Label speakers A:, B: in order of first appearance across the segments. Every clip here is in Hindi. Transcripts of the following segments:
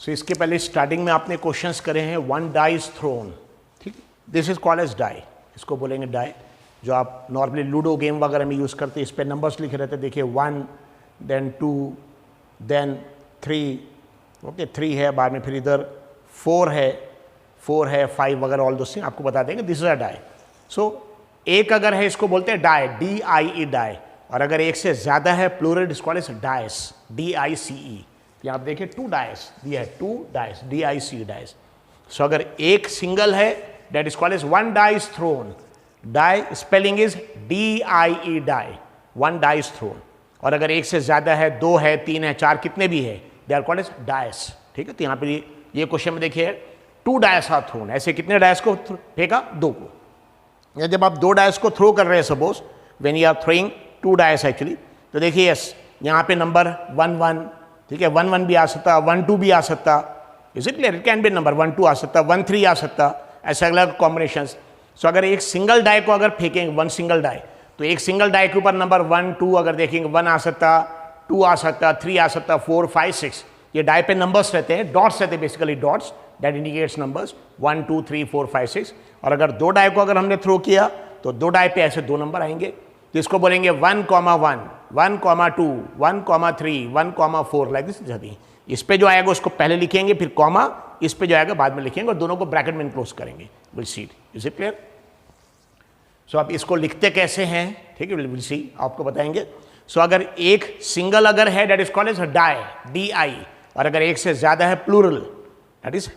A: सो इसके पहले स्टार्टिंग में आपने क्वेश्चंस करे हैं, वन डाई इज थ्रोन, ठीक, this is called as die, इसको बोलेंगे डाई, जो आप नॉर्मली लूडो गेम वगैरह में यूज़ करते हैं। इस पर नंबर्स लिखे रहते हैं, देखिए 1 देन 2 देन 3, ओके 3 है, बाद में फिर इधर 4 है 5 वगैरह, ऑल दोस थिंग आपको बता देंगे, दिस इज अ डाई। सो एक अगर है इसको बोलते हैं डाई, DIE डाई, और अगर एक से ज़्यादा है plural is called as dice, DICE। आप देखिए 2 डाइस, ये है 2 डाइस, DIC डाइस। सो अगर एक सिंगल है that is called as one die is thrown, die spelling is DIE die, one die is thrown. और अगर एक से ज़्यादा है, 2 है 3 है 4 कितने भी है, they are called as dice, ठीक है। तो यहाँ पे ये क्वेश्चन में देखिए 2 डाइस आर थ्रोन, ऐसे कितने डाइस को फेंका, 2 को। या जब आप 2 डाइस को थ्रो कर रहे हैं, suppose when you are throwing 2 dice actually, तो देखिए यस यहाँ पे नंबर 1 1, ठीक है, 1 1 भी आ सकता, 1 2 भी आ सकता, is it clear, it can be number 1 2 आ सकता, 1 3 आ सकता, ऐसे अलग कॉम्बिनेशन। सो अगर एक सिंगल डाई को अगर फेंकेंगे, वन सिंगल डाई, तो एक सिंगल डाई के ऊपर नंबर 1 2 अगर देखेंगे, 1 आ सकता, 2 आ सकता, 3 आ सकता, 4 5 6, ये डाई पे नंबर्स रहते हैं, डॉट्स रहते हैं, basically dots that indicates numbers 1 2 3 4 5 6। और अगर 2 डाई को अगर हमने थ्रो किया तो 2 डाई पे ऐसे 2 नंबर आएंगे, तो इसको बोलेंगे 1 1 1 2 1 3 1 4 लाइक दिस। इस पे जो आएगा उसको पहले लिखेंगे, फिर कॉमा, इस पे जो आएगा बाद में लिखेंगे, और दोनों को ब्रैकेट में इनक्लोज करेंगे, will see, is it clear. So आप इसको लिखते कैसे हैं, ठीक है, विल सी, आपको बताएंगे। सो अगर एक सिंगल अगर है that is called as die, DI, और अगर एक से ज्यादा है plural, that is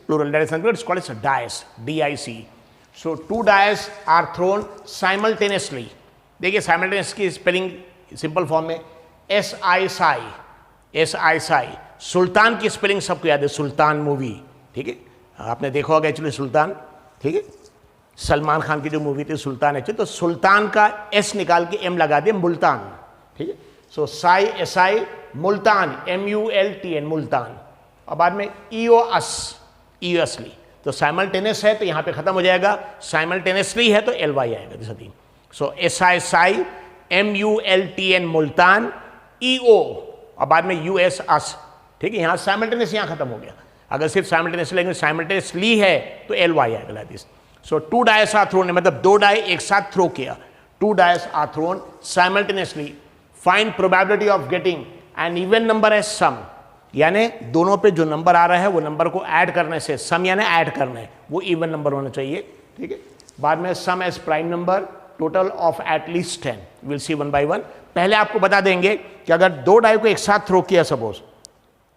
A: called as dice, DIC। So 2 dice are thrown simultaneously. देखिए साइमल्टेनियस की स्पेलिंग सिंपल फॉर्म में SI। सुल्तान की स्पेलिंग सबको याद है, सुल्तान मूवी, ठीक है, आपने देखा होगा एक्चुअली सुल्तान, ठीक है, सलमान खान की जो मूवी थी सुल्तान एक्चुअली, तो सुल्तान का S निकाल के M लगा दिया, मुल्तान, ठीक है। सो SI मुल्तान, MULTN मुल्तान, और बाद में EOSly, तो साइमल्टेनियस है तो यहाँ पे खत्म हो जाएगा, साइमल्टेनियसली है तो LY आएगा, जैसा थी। सो SI MULTN मुल्तान, EO, और बाद में US अस, ठीक है, यहाँ साइमल्टेनियस यहाँ खत्म हो गया। अगर सिर्फ साइमल्टेनियसली है तो LY आएगा, like this. So 2 dice are thrown, मतलब 2 डाई एक साथ थ्रो किया, 2 dice are thrown simultaneously. Find probability of getting an even number as sum, यानी दोनों पे जो नंबर आ रहा है वो नंबर को ऐड करने से, सम यानी ऐड करना है, वो इवन नंबर होना चाहिए, ठीक है। बाद में sum as prime number, total of at least 10, will see one by one. पहले आपको बता देंगे कि अगर 2 डाई को एक साथ थ्रो किया, suppose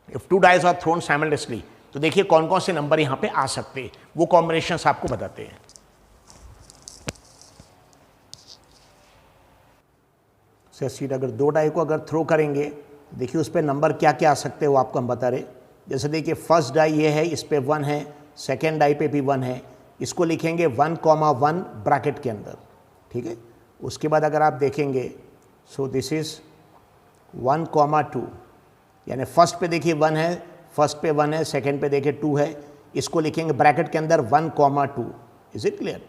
A: if 2 dice are thrown simultaneously, तो देखिए कौन कौन से नंबर यहां पे आ सकते हैं, वो कॉम्बिनेशंस आपको बताते हैं। सीट अगर 2 डाई को अगर थ्रो करेंगे, देखिए उस पर नंबर क्या क्या आ सकते हैं वो आपको हम बता रहे। जैसे देखिए फर्स्ट डाई ये है, इस पे 1 है, सेकेंड डाई पे भी 1 है, इसको लिखेंगे 1 1 ब्रैकेट के अंदर, ठीक है। उसके बाद अगर आप देखेंगे, सो दिस इज 1 2, यानी फर्स्ट पे देखिए 1 है, फर्स्ट पे 1 है, सेकेंड पे देखिए 2 है, इसको लिखेंगे ब्रैकेट के अंदर 1 2, इज इट क्लियर।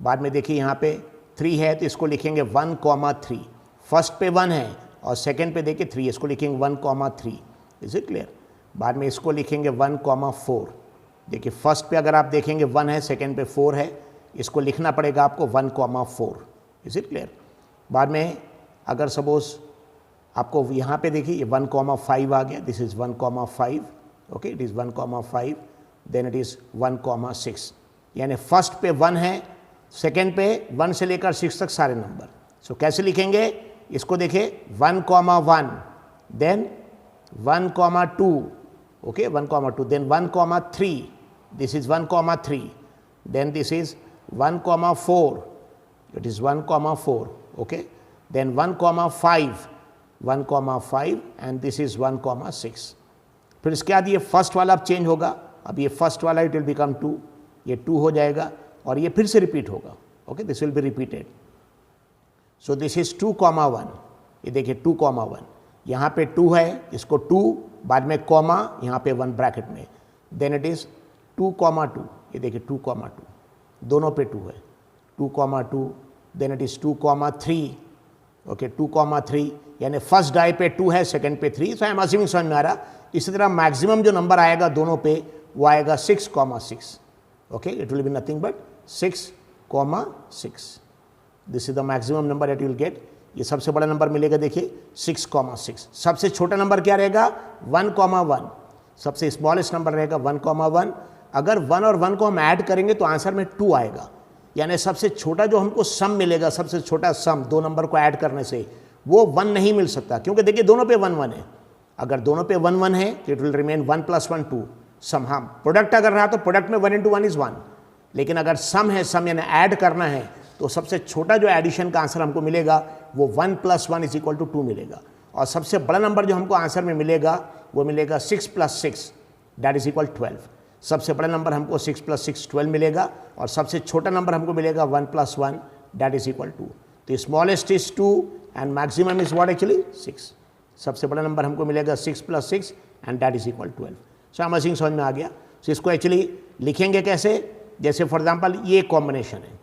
A: बाद में देखिए यहाँ पे 3 है, तो इसको लिखेंगे 1 3, फर्स्ट पे 1 है और सेकेंड पे देखिए 3, इसको लिखेंगे 1 3, इज इट क्लियर। बाद में इसको लिखेंगे 1 4, देखिए फर्स्ट पे अगर आप देखेंगे 1 है, सेकेंड पे 4 है, इसको लिखना पड़ेगा आपको 1 4, इज इट क्लियर। बाद में अगर सपोज आपको यहाँ पे देखिए ये 1 5 आ गया, this is 1 5, okay, it is 1 5, then it is 1 6, यानी फर्स्ट पे 1 है, सेकेंड पे 1 से लेकर 6 तक सारे नंबर। सो कैसे लिखेंगे इसको, देखिए 1 1, then 1 2, okay 1 2, then 1 3, this is 1 3, then this is 1 4, it is 1 4, okay, then 1 5, 1 5, and this is 1 6। फिर इसके बाद ये फर्स्ट वाला अब चेंज होगा, अब ये फर्स्ट वाला इट विल बिकम 2, ये 2 हो जाएगा और ये फिर से रिपीट होगा, okay, this will be repeated. So this is 2 1, ये देखिए 2 1, यहाँ पे 2 है, इसको 2, बाद में कॉमा, यहाँ पे 1 ब्रैकेट में, देन इट इज 2 2, ये देखिए 2 2, दोनों पे 2 है, 2 2, देन इट इज 2 3, ओके 2 3, यानी फर्स्ट डाई पे 2 है, सेकंड पे 3। सो आई एम अज्यूमिंग समझ में आ रहा इसी तरह मैक्सिमम जो नंबर आएगा दोनों पे वो आएगा 6,6. Okay, it will be nothing but 6,6. This is the maximum number that you will get. ये सबसे बड़ा नंबर मिलेगा, देखिए 6,6. सबसे छोटा नंबर क्या रहेगा? 1,1. सबसे स्मॉलेस्ट नंबर रहेगा 1,1. अगर 1 और 1 को हम ऐड करेंगे तो आंसर में 2 आएगा. यानी सबसे छोटा जो हमको सम मिलेगा, सबसे छोटा सम दो नंबर को ऐड करने से, वो 1 नहीं मिल सकता, क्योंकि देखिए दोनों पे 1 1 है. अगर दोनों पे 1 1 है तो इट विल रिमेन 1 + 1 2. सम, हम प्रोडक्ट अगर रहा तो प्रोडक्ट में 1 × 1 = 1. लेकिन अगर सम है, सम यानी ऐड करना है, तो सबसे छोटा जो एडिशन का आंसर हमको मिलेगा वो 1 + 1 = 2 मिलेगा. और सबसे बड़ा नंबर जो हमको आंसर में मिलेगा वो मिलेगा 6 + 6 दैट इज इक्वल 12. सबसे बड़ा नंबर हमको 6 + 6 12 मिलेगा, और सबसे छोटा नंबर हमको मिलेगा 1 + 1 दैट इज इक्वल 2. तो smallest is 2 and maximum is what actually 6. सबसे बड़ा नंबर हमको मिलेगा 6 + 6 एंड दैट इज इक्वल 12. सो हम समझ में आ गया. सो इसको एक्चुअली लिखेंगे कैसे? जैसे फॉर एग्जाम्पल ये कॉम्बिनेशन है,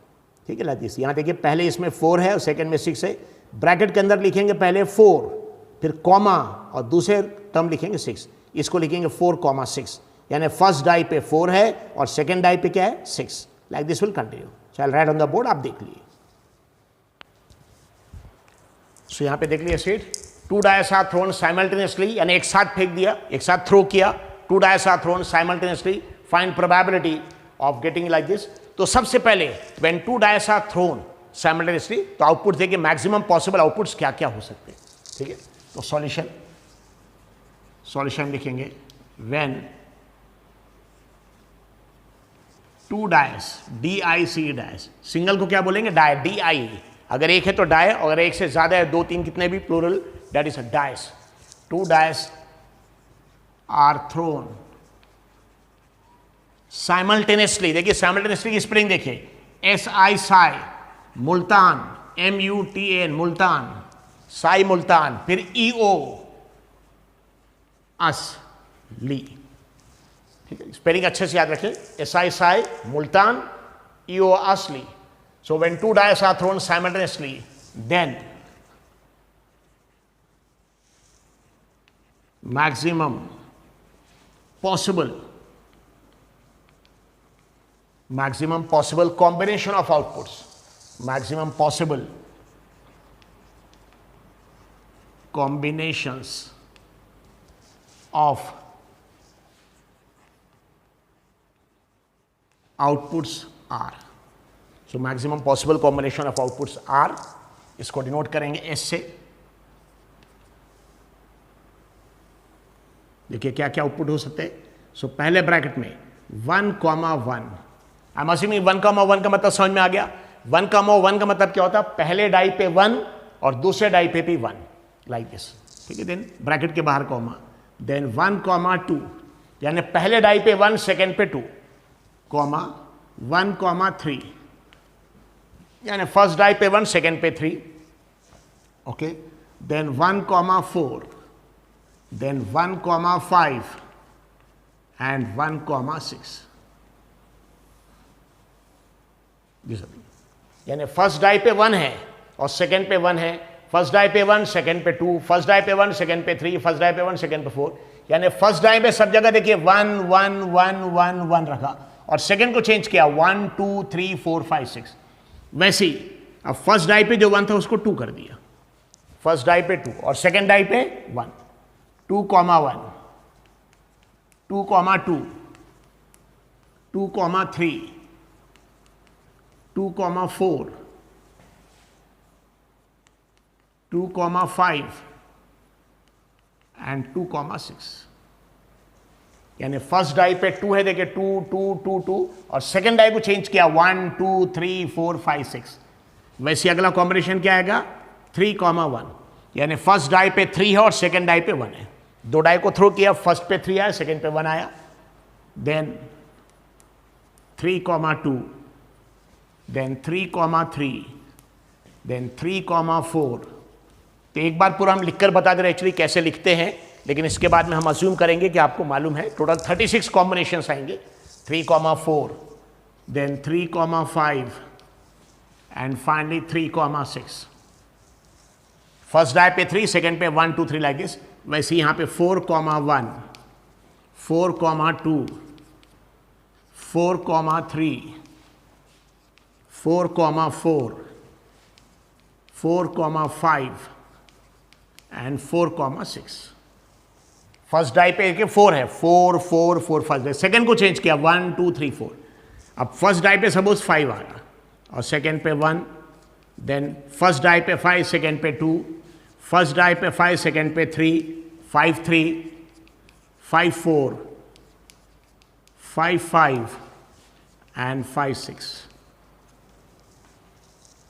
A: ठीक है लाइक दिस. यहाँ देखिए पहले इसमें 4 है और सेकेंड में 6 है. ब्रैकेट के अंदर लिखेंगे पहले 4, फिर कॉमा, और दूसरे टर्म लिखेंगे 6. इसको लिखेंगे 4,6. यानी फर्स्ट डाई पे 4 है और सेकेंड डाई पे क्या है? 6. Like this will continue. So I write on the board, आप देख लीजिए. सो यहाँ पे देख लीजिए सीट. 2 डाइस आर थ्रोन साइमल्टेनियसली, यानी एक साथ फेंक दिया, एक साथ थ्रो किया. 2 dice are thrown simultaneously, find probability of getting like this. तो सबसे पहले when 2 dice are thrown simultaneously, तो आउटपुट देखिए मैक्सिमम पॉसिबल आउटपुट्स क्या क्या हो सकते हैं. ठीक है, तो सॉल्यूशन लिखेंगे when 2 dice, DIC dice. Single को क्या बोलेंगे? Die, DI. अगर एक है तो डाई, अगर एक से ज्यादा है, 2 3 कितने भी, plural, that is a dice. 2 dice are thrown simultaneously. देखिए साइमल्टेनियसली की स्पेलिंग देखिए, SI साई, मुल्तान, MUTAN मुल्तान, साई मुल्तान, फिर EO असली. ठीक है, स्पेलिंग अच्छे से याद रखें. SI साई, मुल्तान, EO असली. So when 2 dice are thrown simultaneously, then maximum possible combination of outputs, maximum possible combinations of outputs are. So maximum possible combination of outputs are, इसको डिनोट करेंगे S से. देखिए क्या क्या आउटपुट हो सकते हैं. सो पहले ब्रैकेट में 1,1. आई एम अज्यूमिंग 1,1 का मतलब समझ में आ गया. 1,1 का मतलब क्या होता है? पहले डाई पे 1 और दूसरे डाई पे भी 1, लाइक दिस. ठीक है, देन ब्रैकेट के बाहर कॉमा, देन 1,2, यानी पहले डाई पे 1, सेकेंड पे 2, कॉमा 1,3, यानी फर्स्ट डाई पे 1, सेकेंड पे 3. Okay, then 1,4, then 1,5 and 1,6. यानी फर्स्ट डाई पे 1 है और सेकेंड पे 1 है. फर्स्ट डाई पे 1, सेकेंड पे 2, फर्स्ट डाई पे 1, सेकेंड पे 3, फर्स्ट डाई पे 1, सेकेंड पे 4. यानी फर्स्ट डाई पे सब जगह देखिए 1 1 1 1 1 रखा, और सेकेंड को चेंज किया 1 2 3 4 5 6. वैसे ही अब फर्स्ट डाई पे जो 1 था उसको 2 कर दिया, फर्स्ट डाई पे 2, और सेकेंड डाई पे 1. 2,1, 2,2, 2,3, 2,4, 2,5 एंड 2,6. यानी फर्स्ट डाई पे 2 है, देखिए 2 2 2 2, और सेकेंड डाई को चेंज किया 1 2 3 4 5 6. वैसे अगला कॉम्बिनेशन क्या आएगा? 3,1. यानी फर्स्ट डाई पे 3 है और सेकेंड डाई पे 1 है. 2 डाई को थ्रो किया, फर्स्ट पे 3 आया, सेकेंड पे 1 आया. Then 3,2, then 3,3, then 3,4. तो एक बार पूरा हम लिखकर बता दे रहे एक्चुअली कैसे लिखते हैं, लेकिन इसके बाद में हम अज्यूम करेंगे कि आपको मालूम है. टोटल 36 कॉम्बिनेशंस आएंगे. 3,4, then 3,5 and finally 3,6. First die पे 3, सेकेंड पे 1 2 3 लाइक दिस. वैसे यहाँ पे 4,1, 4,2, 4,3, 4,4, 4,5 एंड 4,6। फर्स्ट डाई पे के 4 है, 4 4 4 फर्स्ट डाई। सेकेंड को चेंज किया 1 2 3 4। अब फर्स्ट डाई पे सपोज 5 आया और सेकेंड पे 1, देन फर्स्ट डाई पे 5, सेकेंड पे 2, फर्स्ट डाई पे 5, सेकेंड पे 3, 5 3, 5 4, 5 5 एंड 5 6।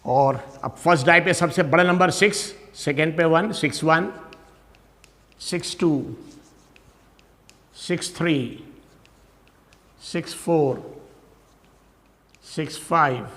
A: और अब फर्स्ट डाई पे सबसे बड़ा नंबर 6, सेकेंड पे 1, 6 1, 6 2, 6 3, 6 4, 6 5,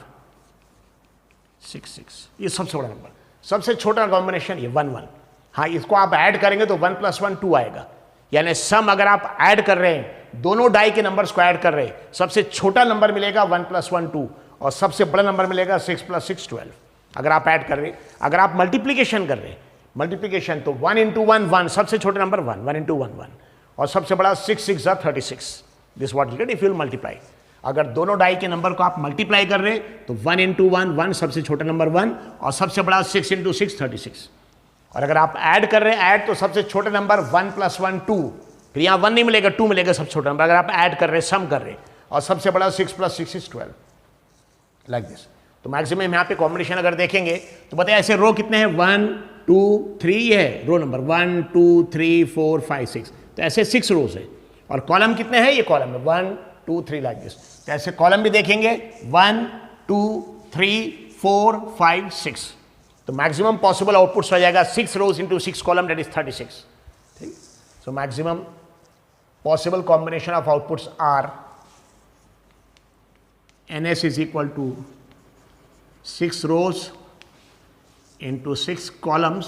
A: 6 6। ये सबसे बड़ा नंबर। सबसे छोटा कॉम्बिनेशन ये 1 1। हाँ, इसको आप ऐड करेंगे तो 1 + 1 2 आएगा। यानी सम अगर आप ऐड कर रहे हैं, दोनों डाई के नंबर्स को ऐड कर रहे हैं, सबसे छोटा नंबर मिलेगा 1 + 1 2 और सबसे बड़ा नंबर मिलेगा 6 + 6 12। अगर आप ऐड कर रहे हैं, अगर आप मल्टीप्लीकेशन कर रहे हैं, मल्टीप्लीकेशन तो 1 × 1 1, सबसे छोटे नंबर 1 1 × 1 1 और सबसे बड़ा 6 6 36। This what you get if you multiply. अगर दोनों डाई के नंबर को आप मल्टीप्लाई कर रहे हैं तो 1 × 1 1, सबसे छोटा नंबर 1 और सबसे बड़ा 6 × 6 36। और अगर आप ऐड कर रहे हैं, ऐड तो सबसे छोटे नंबर 1 + 1 2, फिर यहाँ 1 नहीं मिलेगा, 2 मिलेगा सबसे छोटा नंबर। अगर आप ऐड कर रहे हैं, सम कर रहे हैं, और सबसे बड़ा 6 + 6 is 12, लाइक दिस। तो मैक्सिमम यहाँ पे कॉम्बिनेशन अगर देखेंगे तो बताइए ऐसे रो कितने हैं, 1 2 3, ये है रो नंबर 1 2 3 4 5 6। तो ऐसे 6 रोज है। और कॉलम कितने हैं, ये कॉलम है 1 2 3, लाइक दिस। तो ऐसे कॉलम भी देखेंगे 1 2 3 4 5 6। तो मैक्सिमम पॉसिबल आउटपुट्स हो जाएगा 6 rows into 6 column, that is 36। ठीक। So maximum possible combination of outputs are NS is equal to 6 rows into 6 columns।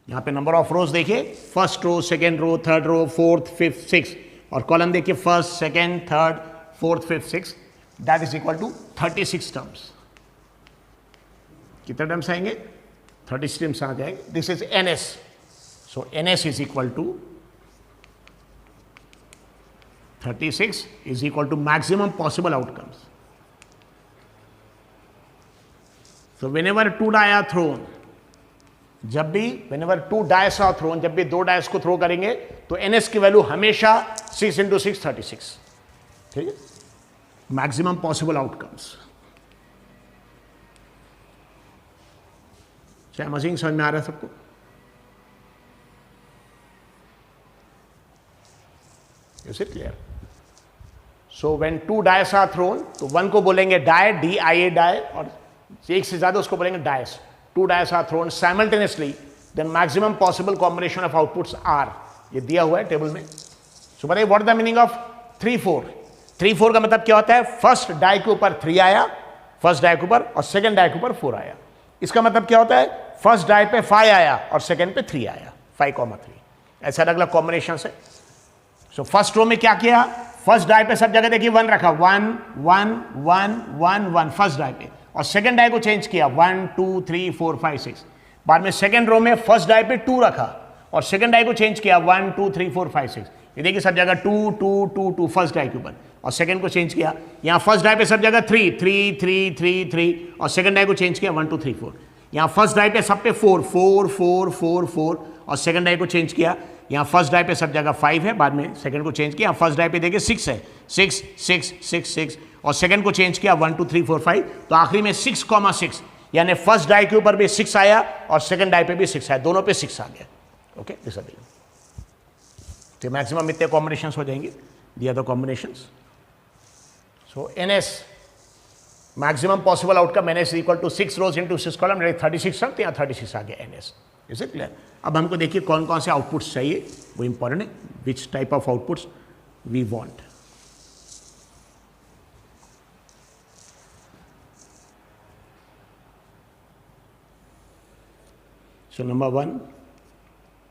A: यहां पे नंबर ऑफ रोज देखिए, first row, second row, third row, fourth, fifth, six. और कॉलम देखिए first, second, third, fourth, fifth, six. That is equal to 36 terms. कितने टर्म्स आएंगे, 36 टर्म्स आ जाएंगे। This is NS। So NS is equal to 36 is equal to maximum possible outcomes. So whenever 2 die are thrown, जब भी whenever 2 dice are thrown, जब भी 2 डाइस को थ्रो करेंगे तो NS की वैल्यू हमेशा 6 × 6 36। ठीक है, मैक्सिमम पॉसिबल आउटकम्स। क्या मशीन समझ में आ रहा है सबको? Is it clear? So when 2 dice are thrown, तो 1 को बोलेंगे डाई, DIA डाई, और एक से ज्यादा उसको बोलेंगे dice. 2 dice are thrown simultaneously, then maximum possible combination of outputs are, ये दिया हुआ है टेबल में। सो बताइए व्हाट द मीनिंग ऑफ 3 4। 3 4 का मतलब क्या होता है, फर्स्ट डाई के ऊपर 3 आया, फर्स्ट डाई के ऊपर, और सेकेंड डाई के ऊपर 4 आया। इसका मतलब क्या होता है, फर्स्ट डाई पे 5 आया और सेकेंड पे 3 आया, 5,3। ऐसे अलग अलग कॉम्बिनेशन है। सो फर्स्ट रो में क्या किया, फर्स्ट डाई पे सब जगह देखिए 1 रखा, 1 1 1 1 1 फर्स्ट डाई पे, और सेकंड डाई को चेंज किया 1 2 3 4 5 6। बाद में सेकंड रो में फर्स्ट डाई पे 2 रखा और सेकंड डाई को चेंज किया 1 2 3 4 5 6। ये देखिए सब जगह 2 2 2 2 फर्स्ट डाई के ऊपर, और सेकंड को चेंज किया। यहाँ फर्स्ट डाई पे सब जगह 3 3 3 3 3 और सेकंड डाई को चेंज किया 1 2 3 4। यहाँ फर्स्ट डाई पे सब पे 4 4 4 4 4 और सेकंड डाई को चेंज किया। यहाँ फर्स्ट डाई पे सब जगह 5 है, बाद में सेकंड को चेंज किया। फर्स्ट डाई पे देखिए 6 है, 6 6 6 6 और सेकंड को चेंज किया 1 2 3 4 5। तो आखिरी में 6,6, यानी फर्स्ट डाई के ऊपर भी 6 आया और सेकंड डाई पे भी 6 आया, दोनों पे 6 आ गया। ओके, दिस आर तो मैक्सिमम इतने कॉम्बिनेशंस हो जाएंगे, the are the combinations. So NS maximum possible outcome NS equal to 6 rows into 6 column, 36 term, यहाँ 36 आ गया NS। Is it clear? अब हमको देखिए कौन कौन से आउटपुट्स चाहिए, वो इंपॉर्टेंट है, which type of outputs we want. So number 1,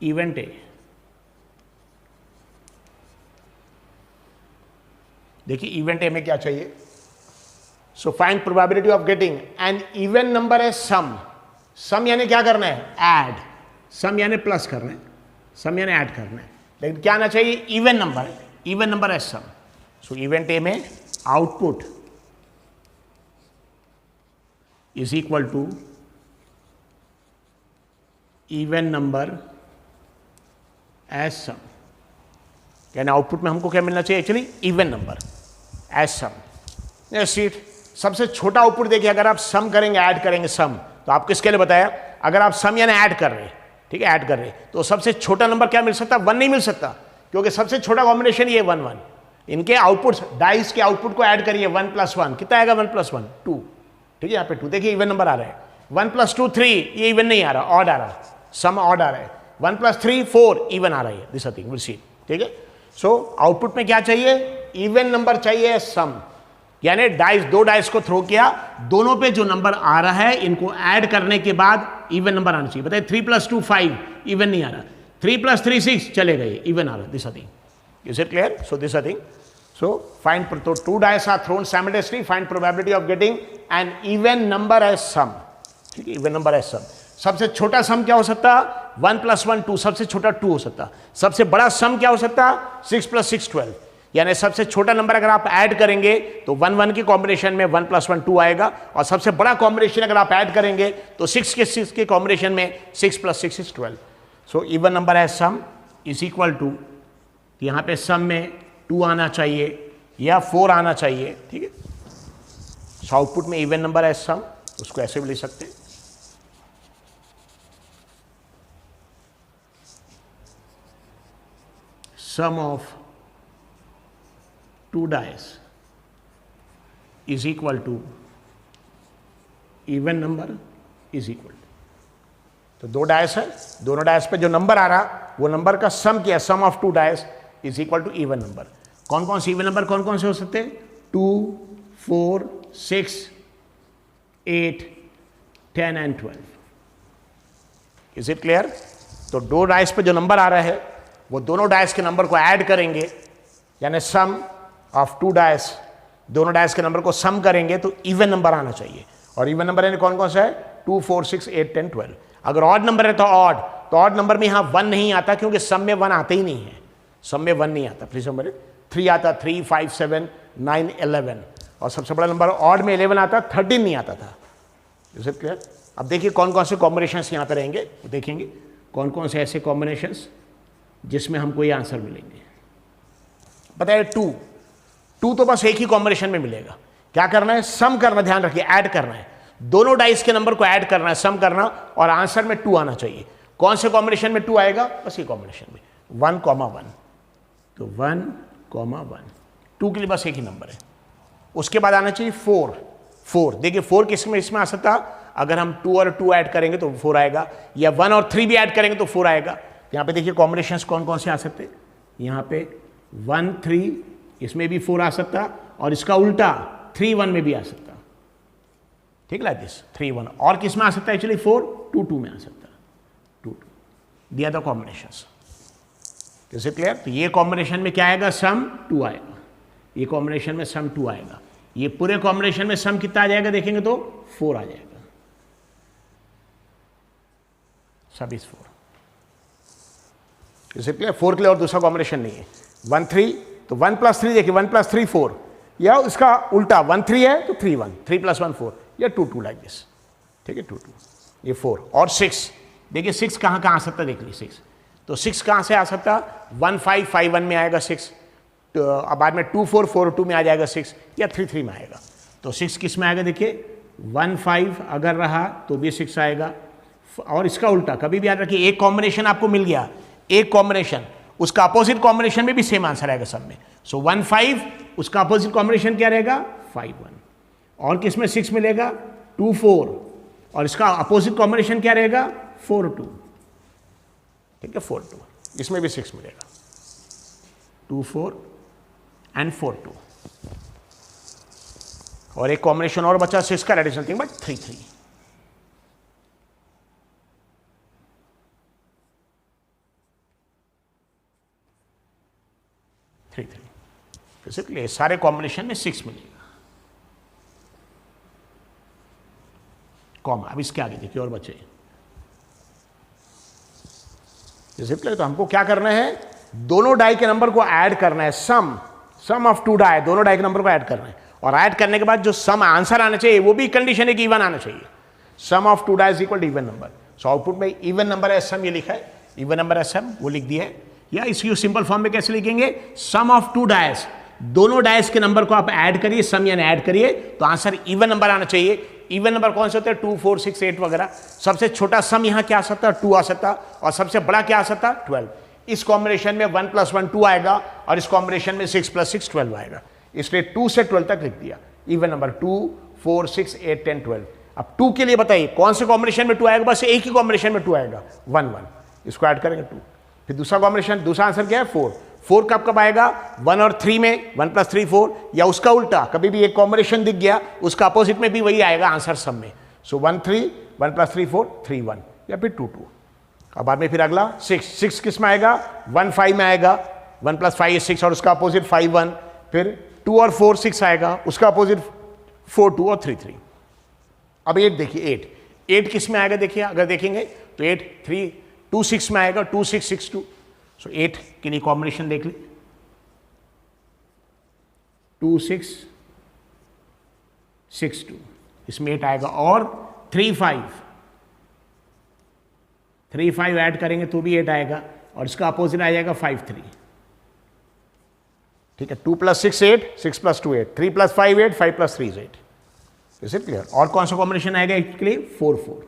A: event A. देखिए इवेंट ए में क्या चाहिए, so find probability of getting an even number है सम। सम यानी क्या करना है, ऐड। सम यानी प्लस करना है, सम यानी ऐड करना है। लेकिन क्या आना चाहिए, even number, even number as sum. So event A में output is equal to even number as sum, यानी आउटपुट में हमको क्या मिलना चाहिए actually, even number as sum. सीट सबसे छोटा आउटपुट देखिए, अगर आप सम करेंगे, ऐड करेंगे सम, तो आप किसके लिए बताया, अगर आप सम यानी ऐड कर रहे हैं, ठीक है, ऐड कर रहे हैं, तो सबसे छोटा नंबर क्या मिल सकता, 1 नहीं मिल सकता, क्योंकि सबसे छोटा कॉम्बिनेशन ये 1 1। इनके आउटपुट, डाइस के आउटपुट को ऐड करिए, 1 + 1 कितना आएगा, 1 + 1 2, ठीक है, यहाँ पे 2 देखिए इवन नंबर आ रहा है। 1 + 2 3, ये इवन नहीं आ रहा, ऑड आ रहा, सम ऑड आ रहा है। 1 + 3 4, इवन आ रहा है, दिस थिंग विल सी, ठीक है। सो आउटपुट में क्या चाहिए, इवन नंबर चाहिए, सम, यानी डाइस, 2 डाइस को थ्रो किया, दोनों पे जो नंबर आ रहा है इनको ऐड करने के बाद इवन नंबर आना चाहिए। बताइए 3 + 2 5, इवन नहीं आ रहा, 3 + 3 6, चले गए, इवन आ रहा, this thing, is it clear. So this thing, so find, तो 2 dice are thrown simultaneously, find probability of getting an even number as sum, ठीक है, इवन नंबर एज सम। सबसे छोटा सम क्या हो सकता, 1 + 1 2, सबसे छोटा 2 हो सकता। सबसे बड़ा सम क्या हो सकता, 6 + 6 12, यानी सबसे छोटा नंबर अगर आप ऐड करेंगे तो 1 1 की कॉम्बिनेशन में 1 + 1 2 आएगा, और सबसे बड़ा कॉम्बिनेशन अगर आप ऐड करेंगे तो 6 के 6 के कॉम्बिनेशन में 6 + 6 is 12। सो इवन नंबर है सम इज इक्वल टू, यहां पे सम में 2 आना चाहिए या 4 आना चाहिए, ठीक है। सो आउटपुट में इवन नंबर है सम, उसको ऐसे भी लिख सकते हैं, sum of 2 dice is equal to even number is equal to, तो 2 डायस है, दोनों डायस पे जो नंबर आ रहा वो नंबर का सम किया, sum of 2 dice is equal to even number. कौन कौन से इवन नंबर कौन कौन से हो सकते हैं, 2 4 6 8 10 एंड 12, इज इट क्लियर। तो 2 डायस पे जो नंबर आ रहा है वो दोनों डायस के नंबर को ऐड करेंगे, यानी सम ऑफ 2 डायस, दोनों डायस के नंबर को सम करेंगे तो इवन नंबर आना चाहिए। और इवन नंबर यानी कौन कौन सा है, 2 4 6 8 10 12। अगर ऑड नंबर है तो ऑड नंबर में यहां 1 नहीं आता, क्योंकि सम में 1 आता ही नहीं है, सम में 1 नहीं आता। प्लीज नंबर 3 आता, 3 5 7 9 11, और सबसे बड़ा नंबर ऑड में 11 आता, 13 नहीं आता था। Is it clear. अब देखिए कौन कौन से कॉम्बिनेशंस यहां पे रहेंगे, देखेंगे कौन कौन से ऐसे कॉम्बिनेशंस जिसमें हमको ये आंसर मिलेंगे। बताइए 2 तो बस एक ही कॉम्बिनेशन में मिलेगा। क्या करना है, सम करना, ध्यान रखिए, ऐड करना है, दोनों डाइस के नंबर को ऐड करना है, सम करना, और आंसर में 2 आना चाहिए। कौन से कॉम्बिनेशन में 2 आएगा, बस ये कॉम्बिनेशन में 1, 1, तो 1, 1, 2 के लिए बस एक ही नंबर है। उसके बाद आना चाहिए 4। देखिए 4 किस में, इसमें आ सकता, अगर हम 2 और 2 ऐड करेंगे तो 4 आएगा, या 1 और 3 भी ऐड करेंगे तो 4 आएगा। यहाँ पे देखिए कॉम्बिनेशंस कौन कौन से आ सकते हैं, यहाँ पे 1 3, इसमें भी 4 आ सकता, और इसका उल्टा 3 1 में भी आ सकता, ठीक, लाइक दिस 3 1। और किस में आ सकता है एक्चुअली, 4 2 2 में आ सकता, 2 2, दिया था कॉम्बिनेशंस। Is it clear. तो ये कॉम्बिनेशन में क्या आएगा, सम 2 आएगा, ये कॉम्बिनेशन में सम 2 आएगा, ये पूरे कॉम्बिनेशन में सम कितना आ जाएगा, देखेंगे तो 4 आ जाएगा, सब इस 4। Is it clear. 4 के लिए और दूसरा कॉम्बिनेशन नहीं है। 1 3, तो 1 + 3 देखिए, 1 + 3 4, या इसका उल्टा 1 3 है तो 3 1, 3 + 1 4, या 2 2 लाइक दिस, ठीक है, 2 2, ये 4। और 6 देखिए, 6 कहाँ कहाँ आ सकता, देख लीजिए 6, तो 6 कहाँ से आ सकता, 1 5 5 1 में आएगा 6, तो अब बाद में 2 4 4 2 में आ जाएगा 6, या 3 3 में आएगा। तो 6 किस में आएगा, देखिए 1 5 अगर रहा तो भी 6 आएगा, और इसका उल्टा कभी भी याद रखिए, एक कॉम्बिनेशन आपको मिल गया, एक कॉम्बिनेशन, उसका अपोजिट कॉम्बिनेशन में भी सेम आंसर आएगा सब में। सो 1 5, उसका अपोजिट कॉम्बिनेशन क्या रहेगा, 5 1, और किसमें 6 मिलेगा, 2 4, और इसका अपोजिट कॉम्बिनेशन क्या रहेगा, 4 2, ठीक है, 4 2, इसमें भी 6 मिलेगा, 2 4 एंड 4 2, और एक कॉम्बिनेशन और बचा 6 का, that is nothing but 3 3। Basically सारे कॉम्बिनेशन में 6 मिलेगा कॉमा। अब इसके आगे देखिए और बचे, तो हमको क्या करना है, दोनों डाई के नंबर को ऐड करना है, सम ऑफ टू डाई, दोनों डाई के नंबर को ऐड करना है, और ऐड करने के बाद जो सम आंसर आना चाहिए वो भी कंडीशन है कि इवन आना चाहिए। Sum of two die is equal to even number. So output में इवन नंबर है सम, ये लिखा है इवन नंबर है सम, वो लिख दिया है। या इसकी सिंपल फॉर्म में कैसे लिखेंगे, सम ऑफ टू डाइस, दोनों डाइस के नंबर को आप ऐड करिए, सम यानी ऐड करिए, तो आंसर इवन नंबर आना चाहिए। इवन नंबर कौन से होते हैं, 2, 4, 6, 8 वगैरह। सबसे छोटा सम यहां क्या आ सकता है, 2 आ सकता, और सबसे बड़ा क्या आ सकता, 12। इस कॉम्बिनेशन में 1 + 1 2 आएगा, और इस कॉम्बिनेशन में 6 + 6 12 आएगा, इसलिए 2 से 12 तक लिख दिया। Even number 2, 4, 6, 8, 10, 12। अब 2 के लिए बताइए कौन से कॉम्बिनेशन में 2 आएगा, बस एक ही कॉम्बिनेशन में 2 आएगा, 1 1, इसको ऐड करेंगे 2। फिर दूसरा कॉम्बिनेशन, दूसरा आंसर क्या है, 4। 4 कब आएगा, 1 और 3 में, 1 + 3 4, या उसका उल्टा, कभी भी एक कॉम्बिनेशन दिख गया उसका अपोजिट में भी वही आएगा आंसर सम में। सो 1 3, 1 + 3 4, 3 1, या फिर 2 2। अब बाद में फिर अगला 6 किस में आएगा, 1 5 में आएगा, 1 + 5 is 6, और उसका अपोजिट 5 1। फिर 2 और 4 6 आएगा, उसका अपोजिट 4 2 और 3 3। अब 8 देखिए, 8 किस में आएगा, देखिए अगर देखेंगे तो 8 3 2 6 में आएगा, 2 6 6 2। सो 8 के लिए कॉम्बिनेशन देख ली, 2 6 6 2, इसमें 8 आएगा, और 3 5 ऐड करेंगे तो भी 8 आएगा, और इसका अपोजिट आ जाएगा 5 3। ठीक है, 2 + 6 8, 6 + 2 8, 3 + 5 8, 5 + 3 is 8। Is it clear? और कौन सा कॉम्बिनेशन आएगा इसके लिए, 4 4।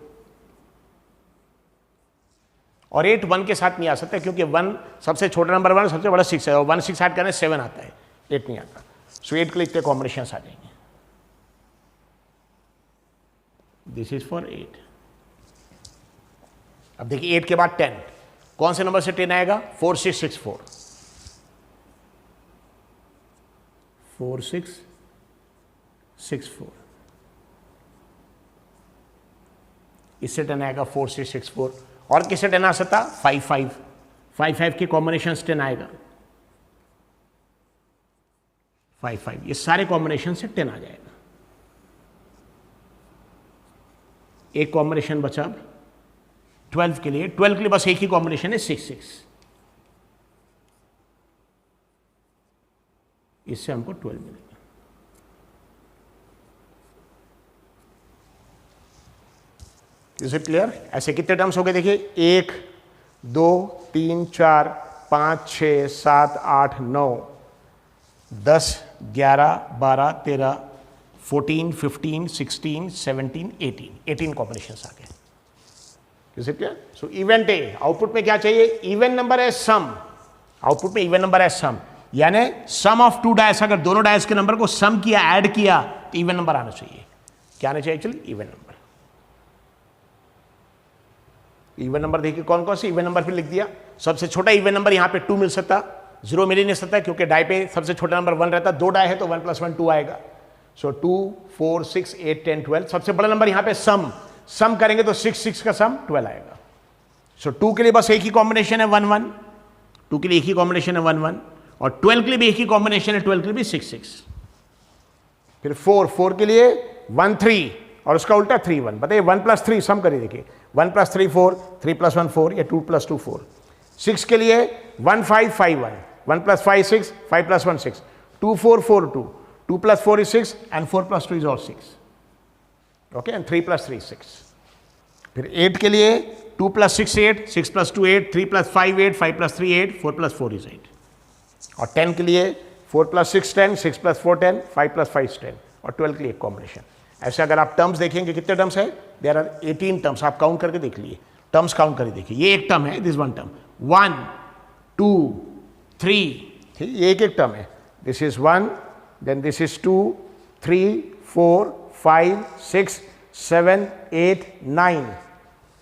A: और 8 1 के साथ नहीं आ सकता, क्योंकि 1 सबसे छोटा नंबर 1, सबसे बड़ा 6 है, और 1 6 ऐड करने 7 आता है, 8 नहीं आता। सो 8 के लिए इतने कॉम्बिनेशन आ जाएंगे। This is for 8। अब देखिए 8 के बाद 10, कौन से नंबर से 10 आएगा, 4 6 6 4, 4 6 6 4, इससे 10 आएगा 4 6 6 4। और किससे 10 आ सकता, 5 5, 5 5 के कॉम्बिनेशन 10 आएगा, 5 5, ये सारे कॉम्बिनेशन से 10 आ जाएगा। एक कॉम्बिनेशन बचा 12 के लिए, 12 के लिए बस एक ही कॉम्बिनेशन है, 6 6, इससे हमको 12 मिलेगा। Is it clear? ऐसे कितने टर्म्स हो गए, देखिए 1 2 3 4 5 6 7 8 9 10 11 12 13 14 15 16 17 18 कॉम्बिनेशन आ गए। Is it clear? So event A, output में क्या चाहिए, इवन नंबर है सम, आउटपुट में इवन नंबर है सम, यानी सम ऑफ टू डाइस, अगर दोनों डाइस के नंबर को सम किया, ऐड किया, तो इवन नंबर आना चाहिए। क्या आना चाहिए actually, even number. Even number देखिए कौन कौन से इवन नंबर पे लिख दिया। सबसे छोटा इवन नंबर यहाँ पे 2 मिल सकता, 0 मिल ही नहीं सकता, क्योंकि डाई पे सबसे छोटा नंबर 1 रहता, 2 डाई है तो 1 + 1 2 आएगा। सो 2 4 6 8 10 12, सबसे बड़ा नंबर यहाँ पे सम करेंगे तो 6 6 का सम 12 आएगा। सो 2 के लिए बस एक ही कॉम्बिनेशन है 1 1, 2 के लिए एक ही कॉम्बिनेशन है 1 1, और 12 के लिए भी एक ही कॉम्बिनेशन है, 12 के लिए भी 6 6। फिर 4 के लिए 1 3, और उसका उल्टा 3 1। बताइए 1 + 3 सम करिए, देखिए 1 + 3 4, 3 + 1 4, या 2 + 2 4। 6 के लिए 1 5 5 1, 1 + 5 6, 5 + 1 6, 2 4 4 2, 2 + 4 is 6, and 4 + 2 is all 6. Okay, and 3 + 3 6। फिर 8 के लिए 2 + 6 8, 6 + 2 8, 3 + 5 8, 5 + 3 8, 4 + 4 is 8। और 10 के लिए 4 + 6 10, 6 + 4 10, 5 + 5 10, और 12 के लिए एक कॉम्बिनेशन। ऐसे अगर आप टर्म्स देखेंगे, कितने टर्म्स है, देयर आर 18 टर्म्स, आप काउंट करके देख लिए, टर्म्स काउंट करके देखिए। ये एक टर्म है, दिस वन टर्म, 1 2 3, ठीक, ये एक टर्म है, this is 1, then this is 2 3 4 5 6 7 8 9,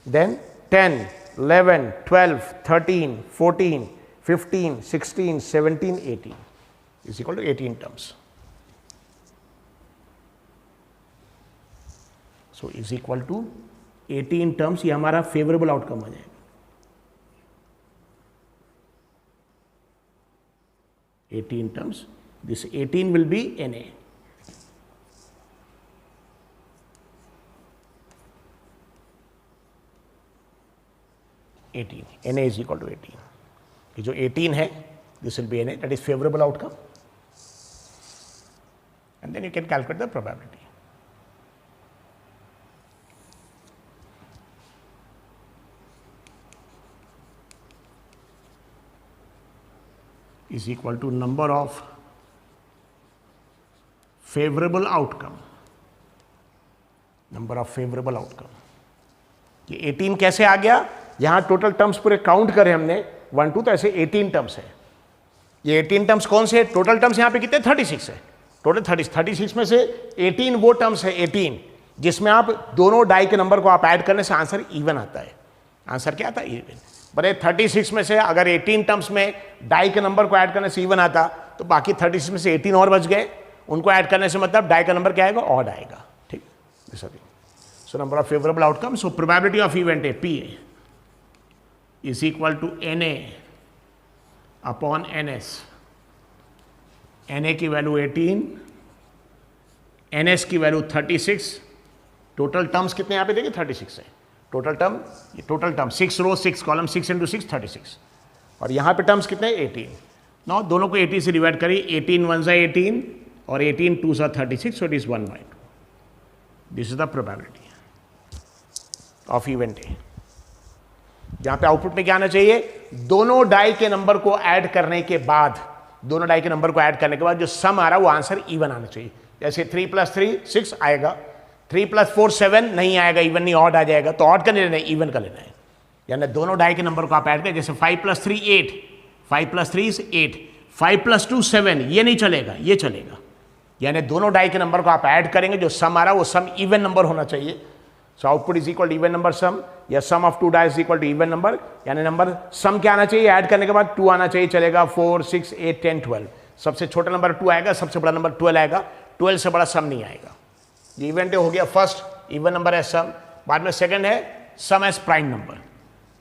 A: then 10 11 12 13 14 15 16 17 18 is equal to 18 terms. So is equal to 18 terms, ये हमारा फेवरेबल आउटकम आ जाएगा। 18 terms, this 18 will be NA. NA is equal to 18. कि जो 18 है this will be N A, that is favourable outcome, and then you can calculate the probability. is equal to number of favorable outcome. Number of favourable outcome. ये 18 कैसे आ गया? यहां टोटल टर्म्स पूरे काउंट करें हमने 1 2, तो ऐसे 18 टर्म्स है. ये 18 टर्म्स कौन से? टोटल टर्म्स यहां पे कितने? 36 है. टोटल 36 में से 18 वो टर्म्स है 18 जिसमें आप दोनों डाई के नंबर को आप ऐड करने से आंसर इवन आता है. आंसर क्या आता है? इवन. बड़े 36 में से अगर 18 टर्म्स में डाई के नंबर को ऐड करने से इवन आता तो बाकी 36 में से 18 और बच गए, उनको ऐड करने से मतलब डाई का नंबर क्या आएगा? ऑड आएगा. ठीक. So number of favourable outcome. So probability of event A P is equal to N A upon N S. N A की वैल्यू 18, एन एस की वैल्यू 36. टोटल टर्म्स कितने यहां पे देखिए? 36 है टोटल टर्म. ये total term 6 row 6 column, 6 into 6 36. और यहाँ पे टर्म्स कितने? 18. नौ दोनों को 80 से डिवाइड करिए. 18 1 सा 18 और 18 2 सा 36. So it is 1/2. This is the probability of event ए. जहाँ पे आउटपुट में क्या आना चाहिए? दोनों डाई के नंबर को ऐड करने के बाद, दोनों डाई के नंबर को ऐड करने के बाद जो सम आ रहा है वो आंसर इवन आना चाहिए. जैसे 3 + 3 6 आएगा, 3 + 4 7 नहीं आएगा, इवन नहीं, ऑड आ जाएगा. तो ऑड का नहीं लेना है, इवन का लेना है. यानी दोनों डाई के नंबर को आप ऐड करें. जैसे 5 + 3 8, 5 + 3 is 8, 5 + 2 7, ये नहीं चलेगा, ये चलेगा. यानी दोनों डाई के नंबर को आप ऐड करेंगे, जो सम आ रहा है वो सम इवन नंबर होना चाहिए. So output is equal to even number sum, या sum of two die is equal to even number. यानी नंबर सम क्या आना चाहिए? ऐड करने के बाद 2 आना चाहिए. चलेगा 4 6 8 10 12. सबसे छोटा नंबर 2 आएगा, सबसे बड़ा नंबर 12 आएगा. 12 से बड़ा सम नहीं आएगा. ये इवेंट हो गया फर्स्ट, इवन नंबर है सम. बाद में सेकंड है sum as prime number.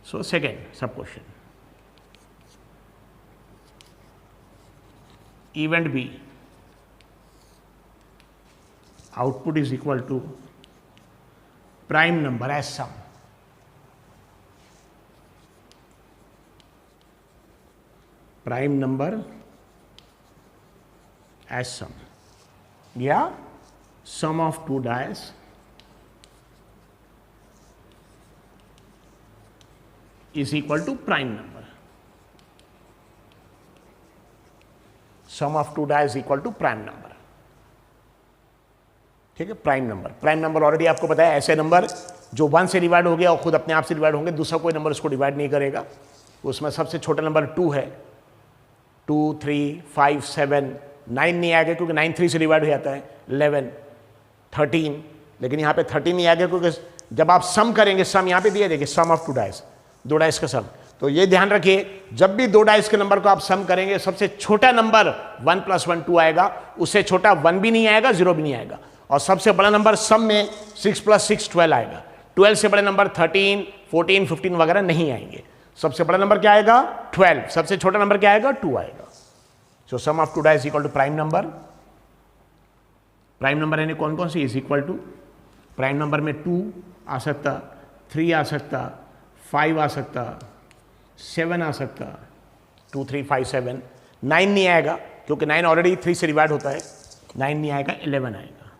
A: So second sub question, event B, output is equal to prime number as sum. Prime number as sum, या sum of two dies is equal to prime number. Sum of two dies is equal to prime number. ठीक है. Prime number, prime number already आपको पता है ऐसे नंबर जो 1 से डिवाइड हो गया और खुद अपने आप से डिवाइड होंगे, दूसरा कोई नंबर उसको डिवाइड नहीं करेगा. उसमें सबसे छोटा नंबर 2 है. 2 3 5 7 9 नहीं आएगा क्योंकि 9 3 से डिवाइड हो जाता है. 11 13, लेकिन यहाँ पे 13 नहीं आ गया क्योंकि जब आप सम करेंगे, सम यहाँ पे दिया देखिए, सम ऑफ टू डाइस, दो डाइस का सम. तो ये ध्यान रखिए, जब भी दो डाइस के नंबर को आप सम करेंगे, सबसे छोटा नंबर 1 + 1 2 आएगा, उससे छोटा 1 भी नहीं आएगा, 0 भी नहीं आएगा. और सबसे बड़ा नंबर सम में 6 + 6 12 आएगा. 12 से बड़े नंबर 13 14 15 वगैरह नहीं आएंगे. सबसे बड़ा नंबर क्या आएगा? 12. सबसे छोटा नंबर क्या आएगा? 2 आएगा. So sum of two dice equal to prime number. Prime number यानी कौन कौन सी? Is equal to, prime number में 2 आ सकता, 3 आ सकता, 5 आ सकता, 7 आ सकता, 2 3 5 7. 9 नहीं आएगा क्योंकि 9 ऑलरेडी 3 से डिवाइड होता है. 9 नहीं आएगा. 11 आएगा.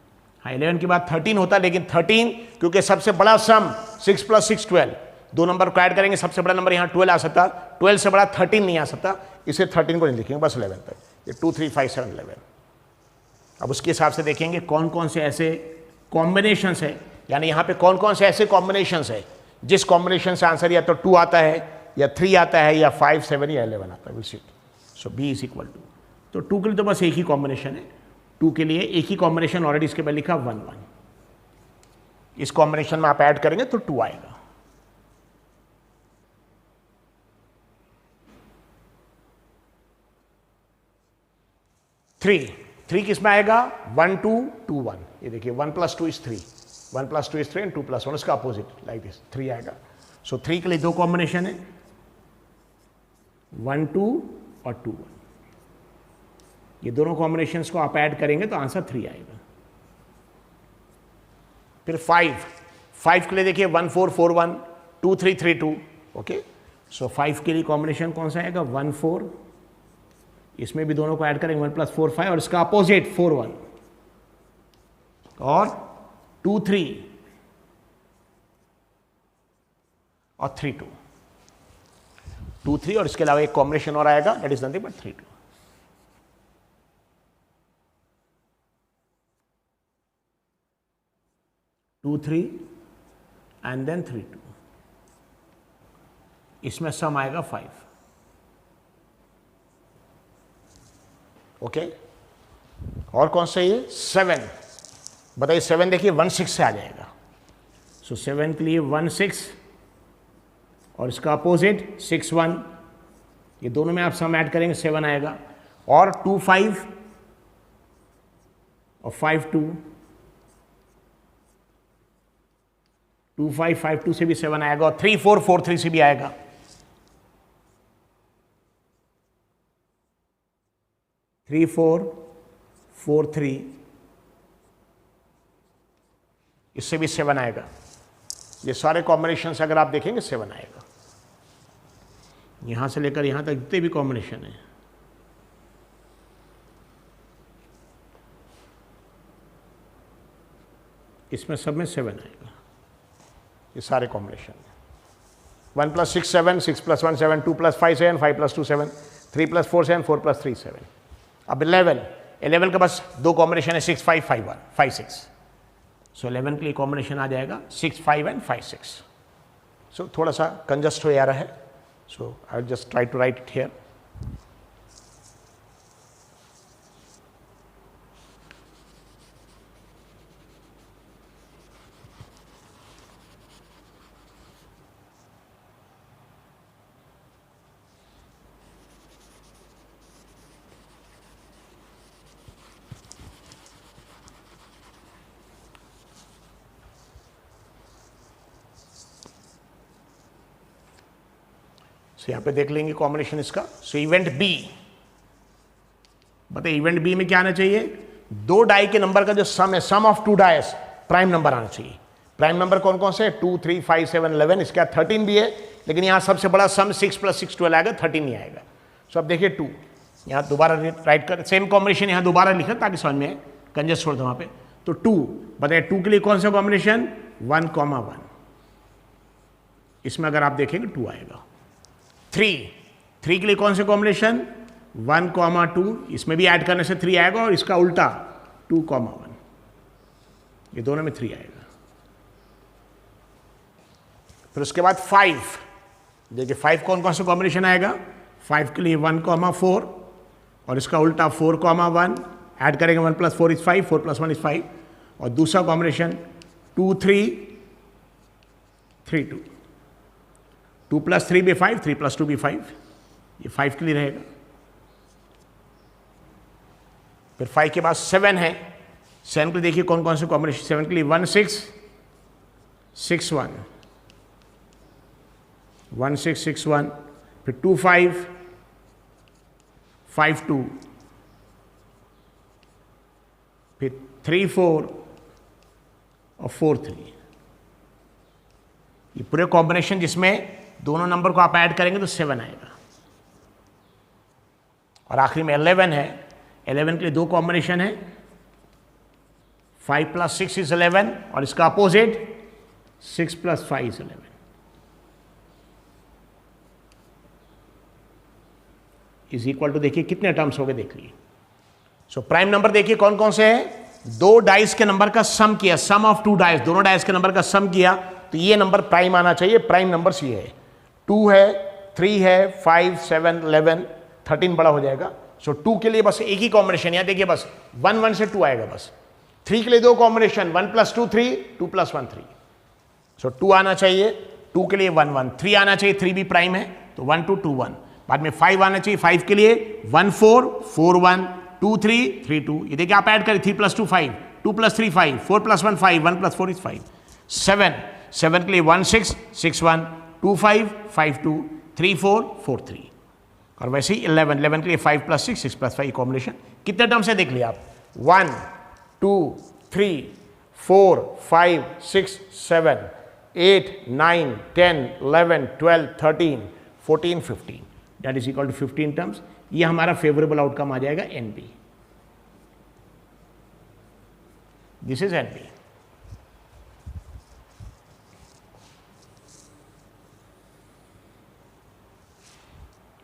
A: हाँ, 11 के बाद 13 होता है, लेकिन 13 क्योंकि सबसे बड़ा सम 6 + 6 12, दो नंबर को ऐड करेंगे, सबसे बड़ा नंबर यहाँ 12 आ सकता. 12 से बड़ा 13 नहीं आ सकता, इसे 13 को नहीं लिखेंगे, बस 11 तक. ये 2 3 5 7 11. अब उसके हिसाब से देखेंगे कौन कौन से ऐसे कॉम्बिनेशंस है, यानी यहाँ पे कौन कौन से ऐसे कॉम्बिनेशंस है जिस कॉम्बिनेशन से आंसर या तो 2 आता है, या 3 आता है, या 5 7 या 11 आता है. Will see. So B is equal to, तो 2 के लिए तो बस एक ही कॉम्बिनेशन है. 2 के लिए एक ही कॉम्बिनेशन ऑलरेडी इसके पहले लिखा 1 1. इस कॉम्बिनेशन में आप ऐड करेंगे तो 2 आएगा. थ्री किस में आएगा? 1 2 2 1. ये देखिए 1 + 2 is 3, 1 + 2 is 3 एंड 2 + 1 उसका अपोजिट लाइक दिस 3 आएगा. सो 3 के लिए दो कॉम्बिनेशन है, 1 2 और 2 1. ये दोनों कॉम्बिनेशंस को आप ऐड करेंगे तो आंसर 3 आएगा. फिर 5 के लिए देखिए 1 4 4 1, 2 3 3 2. ओके, सो 5 के लिए कॉम्बिनेशन कौन सा आएगा? 1 4, इसमें भी दोनों को ऐड करेंगे 1 + 4 5, और इसका अपोजिट 4 1, और 2 3 और 3 2, 2 3, और इसके अलावा एक कॉम्बिनेशन और आएगा, that is nothing but 3 2। 2 3 and then 3 2, इसमें सम आएगा 5। ओके, और कौन सा ये? 7। बताइए 7 देखिए 1 6 से आ जाएगा। सो 7 के लिए 1 6, और इसका अपोजिट 6 1, ये दोनों में आप सम ऐड करेंगे 7 आएगा, और 2 5 और 5 2, 2 5 5 2 से भी 7 आएगा, और 3 4 4 3 से भी आएगा। थ्री 4 4 3, इससे भी 7 आएगा। ये सारे कॉम्बिनेशन अगर आप देखेंगे 7 आएगा। यहां से लेकर यहां तक जितने भी कॉम्बिनेशन है, इसमें सब में 7 आएगा। ये सारे कॉम्बिनेशन 1 + 6 7, 6 + 1 7, 2 + 5 7, 5 + 2 7, 3 + 4 7, 4 + 3 7। अब 11 का बस दो कॉम्बिनेशन है, 6 5 5 1 5 6। सो 11 के लिए कॉम्बिनेशन आ जाएगा 6 5 एंड 5 6। सो थोड़ा सा कंजस्ट हो जा रहा है, so I just try to write it here. So यहां पे देख लेंगे कॉम्बिनेशन इसका। सो इवेंट बी, बताइए इवेंट बी में क्या आना चाहिए? दो डाई के नंबर का जो सम है, सम ऑफ 2 डाइस, प्राइम नंबर आना चाहिए। प्राइम नंबर कौन कौन से? 2 3 5 7 11, इसके बाद 13 भी है, लेकिन यहां सबसे बड़ा सम 6 + 6 12 आएगा, 13 नहीं आएगा। सो अब देखिए 2, यहां दोबारा राइट कर, सेम कॉम्बिनेशन यहां दोबारा लिखा ताकि समझ में कंजस्ट छोड़ दो वहां पे। तो 2, बताइए 2 के लिए कौन सा कॉम्बिनेशन? 1 1, इसमें अगर आप देखेंगे 2 आएगा। 3 के लिए कौन से कॉम्बिनेशन? 1 2, इसमें भी ऐड करने से 3 आएगा, और इसका उल्टा 2 1, ये दोनों में 3 आएगा। फिर उसके बाद 5, देखिए 5 कौन कौन से कॉम्बिनेशन आएगा? 5 के लिए 1 4, और इसका उल्टा 4 1, ऐड करेंगे 1 + 4 = 5, 4 + 1 = 5, और दूसरा कॉम्बिनेशन 2 3 3 2, 2 + 3 भी 5, 3 + 2 भी 5, ये 5 के लिए रहेगा। फिर 5 के बाद 7 है, 7 को देखिए कौन कौन से कॉम्बिनेशन? 7 के लिए 1 6 6 1, 1 6 6 1, फिर 2 5 5 2, फिर 3 4 और 4 3। ये पूरे कॉम्बिनेशन जिसमें दोनों नंबर को आप ऐड करेंगे तो 7 आएगा। और आखिरी में 11 है, 11 के लिए दो कॉम्बिनेशन है, 5 + 6 = 11, और इसका अपोजिट 6 + 5 = 11। इज इक्वल टू, देखिए कितने टर्म्स हो गए देख लीजिए। सो प्राइम नंबर देखिए कौन कौन से हैं? दो डाइस के नंबर का सम किया, सम ऑफ 2 डाइस, दोनों डाइस के नंबर का सम किया, तो ये नंबर प्राइम आना चाहिए। प्राइम नंबर्स ये है, 2 है, 3 है, 5 7 11, 13 बड़ा हो जाएगा। सो 2 के लिए बस एक ही कॉम्बिनेशन, यहां देखिए बस 1 1 से 2 आएगा बस। 3 के लिए दो कॉम्बिनेशन, 1 + 2 3, 2 + 1 3। सो 2 आना चाहिए, 2 के लिए 1 1, 3 आना चाहिए, 3 भी प्राइम है, तो 1 2 2 1। बाद में 5 आना चाहिए, 5 के लिए 1 4 4 1, 2 3 3 2। ये देखिए आप ऐड करें, 3 + 2 5, 2 + 3 5, 4 + 1 5, 1 + 4 = 5। 7 के लिए 1 6 6 1, 2 5 5 2, 3 4 4 3। और वैसे ही 11 के लिए 5 + 6 6 + 5 कॉम्बिनेशन। कितने टर्म से देख लिया आप? 1 2 3 4 5 6 7 8 9 10 11 12 13 14, 15, that is equal to 15 terms. ये हमारा फेवरेबल आउटकम आ जाएगा NB। This is NB।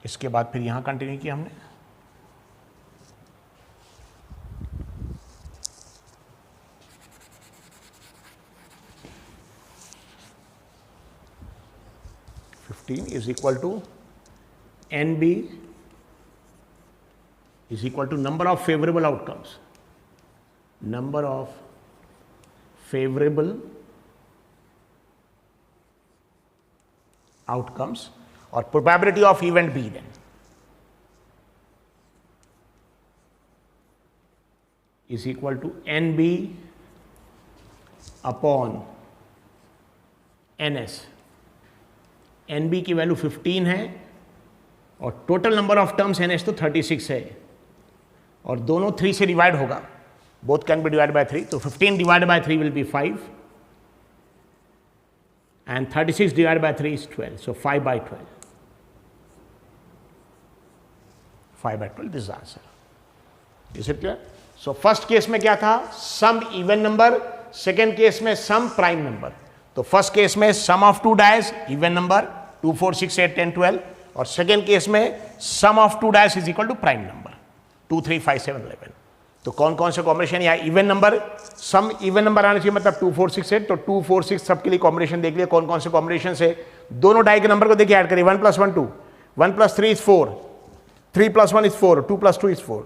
A: इसके बाद फिर यहां कंटिन्यू किया हमने। is equal to NB is equal to number of favorable outcomes. Number of favorable outcomes or probability of event B then is equal to NB upon NS। NB की वैल्यू 15 है और total number of terms NS तो 36 है और दोनों 3 से डिवाइड होगा, both can be divide by 3, तो 15 divide by 3 will be 5 and 36 divided by 3 is 12, so 5 by 12, 5 by 12, this is the answer. Is it clear? So first case में क्या था, sum even number, second case में सम प्राइम नंबर। तो फर्स्ट केस में sum of two dice even number 2, 4, 6, 8, 10, 12 और सेकेंड केस में sum of two dice is equal to prime number 2, 3, 5, 7, 11। तो कौन कौन से कॉम्बिनेशन, या इवन नंबर, सम इवन नंबर आना चाहिए, मतलब 2, 4, 6, 8, तो 2, 4, 6 सबके लिए कॉम्बिनेशन देख लिया कौन कौन से कॉम्बिनेशन से। दोनों डाई के नंबर को देखिए, ऐड करिए, 1 + 1 2, 1 + 3 is 4, 3 + 1 is 4, 2 + 2 is 4,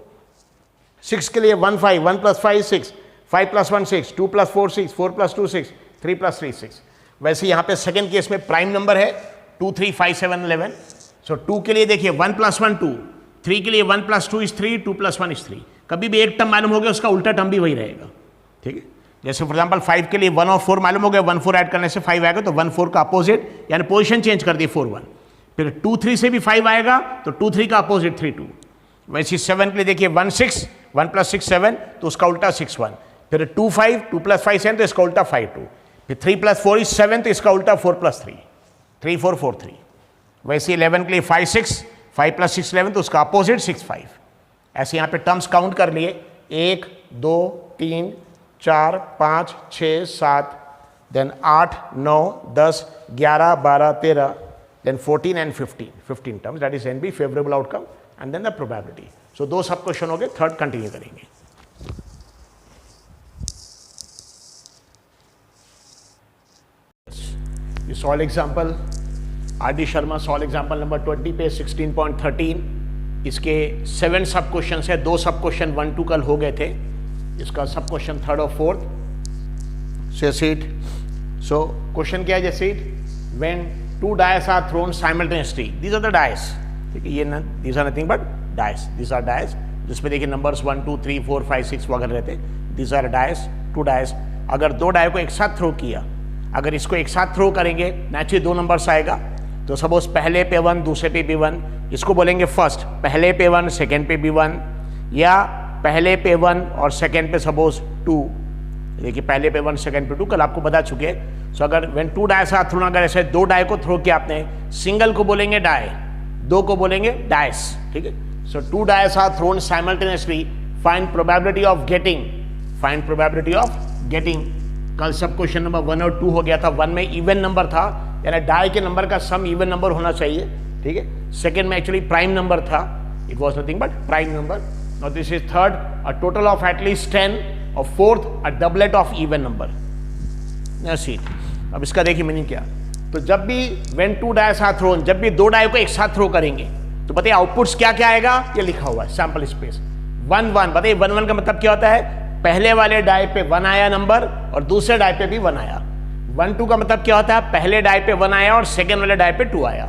A: 6 के लिए 1 5, 1 + 5 is 6, 5 + 1 6, 2 + 4 6, 4 + 2 6, 3 + 3 6। वैसे यहां पे सेकंड केस में प्राइम नंबर है 2, 3, 5, 7, 11। सो 2 के लिए देखिए 1 + 1 2, 3 के लिए 1 + 2 is 3, 2 + 1 is 3। कभी भी एक टर्म मालूम हो गया उसका उल्टा टर्म भी वही रहेगा, ठीक है। जैसे फॉर एग्जांपल 5 के लिए 1 और 4 मालूम हो गया, 1 4 ऐड करने से 5 आएगा, तो 1 4 का अपोजिट यानी पोजीशन चेंज कर दी 4 1। फिर 2 3 से भी 5 आएगा तो 2 3 का अपोजिट 3 2। वैसे 7 के लिए देखिए 1 6, 1 + 6 7, तो उसका उल्टा 6 1। फिर 2 5, 2 + 5 7, तो इसका उल्टा 5 2। फिर 3 + 4 is 7, तो इसका उल्टा 4 + 3, 3 4 4 3। वैसे 11 के लिए 5 6, 5 + 6 11, तो उसका अपोजिट 6 5। ऐसे यहाँ पे टर्म्स काउंट कर लिए, 1 2 3 4 5 6 7, then 8 9 10 11 12 13, then 14 and 15 terms, that is NB favourable outcome and then the probability. So 2 sub question हो गए, थर्ड कंटिन्यू करेंगे। Solve example RD Sharma, solve example number 20 पे 16.13। इसके 7 सब क्वेश्चन है, 2 सब क्वेश्चन 1 2 कल हो गए थे, इसका सब क्वेश्चन 3rd और 4th। सो सीट, सो क्वेश्चन क्या है, जैसे when 2 dice are thrown simultaneously, these are the dice, ठीक है, ये these are nothing but dice, these are dice, जिसमें देखिए नंबर्स 1 2 3 4 5 6 वगैरह रहते, दीज आर डाइस, 2 डाइस। अगर 2 डाई को एक साथ थ्रो किया, अगर इसको एक साथ थ्रो करेंगे नेचुरली 2 नंबर्स आएगा, तो सपोज पहले पे 1 दूसरे पे भी 1, इसको बोलेंगे फर्स्ट, पहले पे 1 सेकेंड पे भी 1, या पहले पे 1 और सेकेंड पे सपोज 2। देखिए पहले पे 1 सेकेंड पे 2 कल आपको बता चुके हैं। सो अगर व्हेन 2 डाइस आर थ्रोन, अगर ऐसे 2 डाई को थ्रो किया आपने, सिंगल को बोलेंगे डाई, 2 को बोलेंगे डाइस, ठीक है। So 2 dice are thrown simultaneously, find probability of getting, find probability of getting. कल सब क्वेश्चन नंबर 1 और 2 हो गया था, 1 में इवन नंबर था, यानी डाई के नंबर का सम इवन नंबर होना चाहिए, ठीक है। सेकेंड में एक्चुअली प्राइम नंबर था, it was nothing but prime number. Now this is third, a total of at least 10, और fourth a doublet of even number. See, अब इसका देखिए मीनिंग क्या। तो जब भी व्हेन 2 डाइस आर थ्रोन, जब भी 2 डाई को एक साथ थ्रो करेंगे, तो बताइए आउटपुट्स क्या क्या आएगा, ये लिखा हुआ है सैंपल स्पेस 1 1। बताइए 1 1 का मतलब क्या होता है, पहले वाले डाई पे 1 आया नंबर और दूसरे डाई पे भी 1 आया। 1 2 का मतलब क्या होता है, पहले डाई पे 1 आया और सेकेंड वाले डाई पे 2 आया।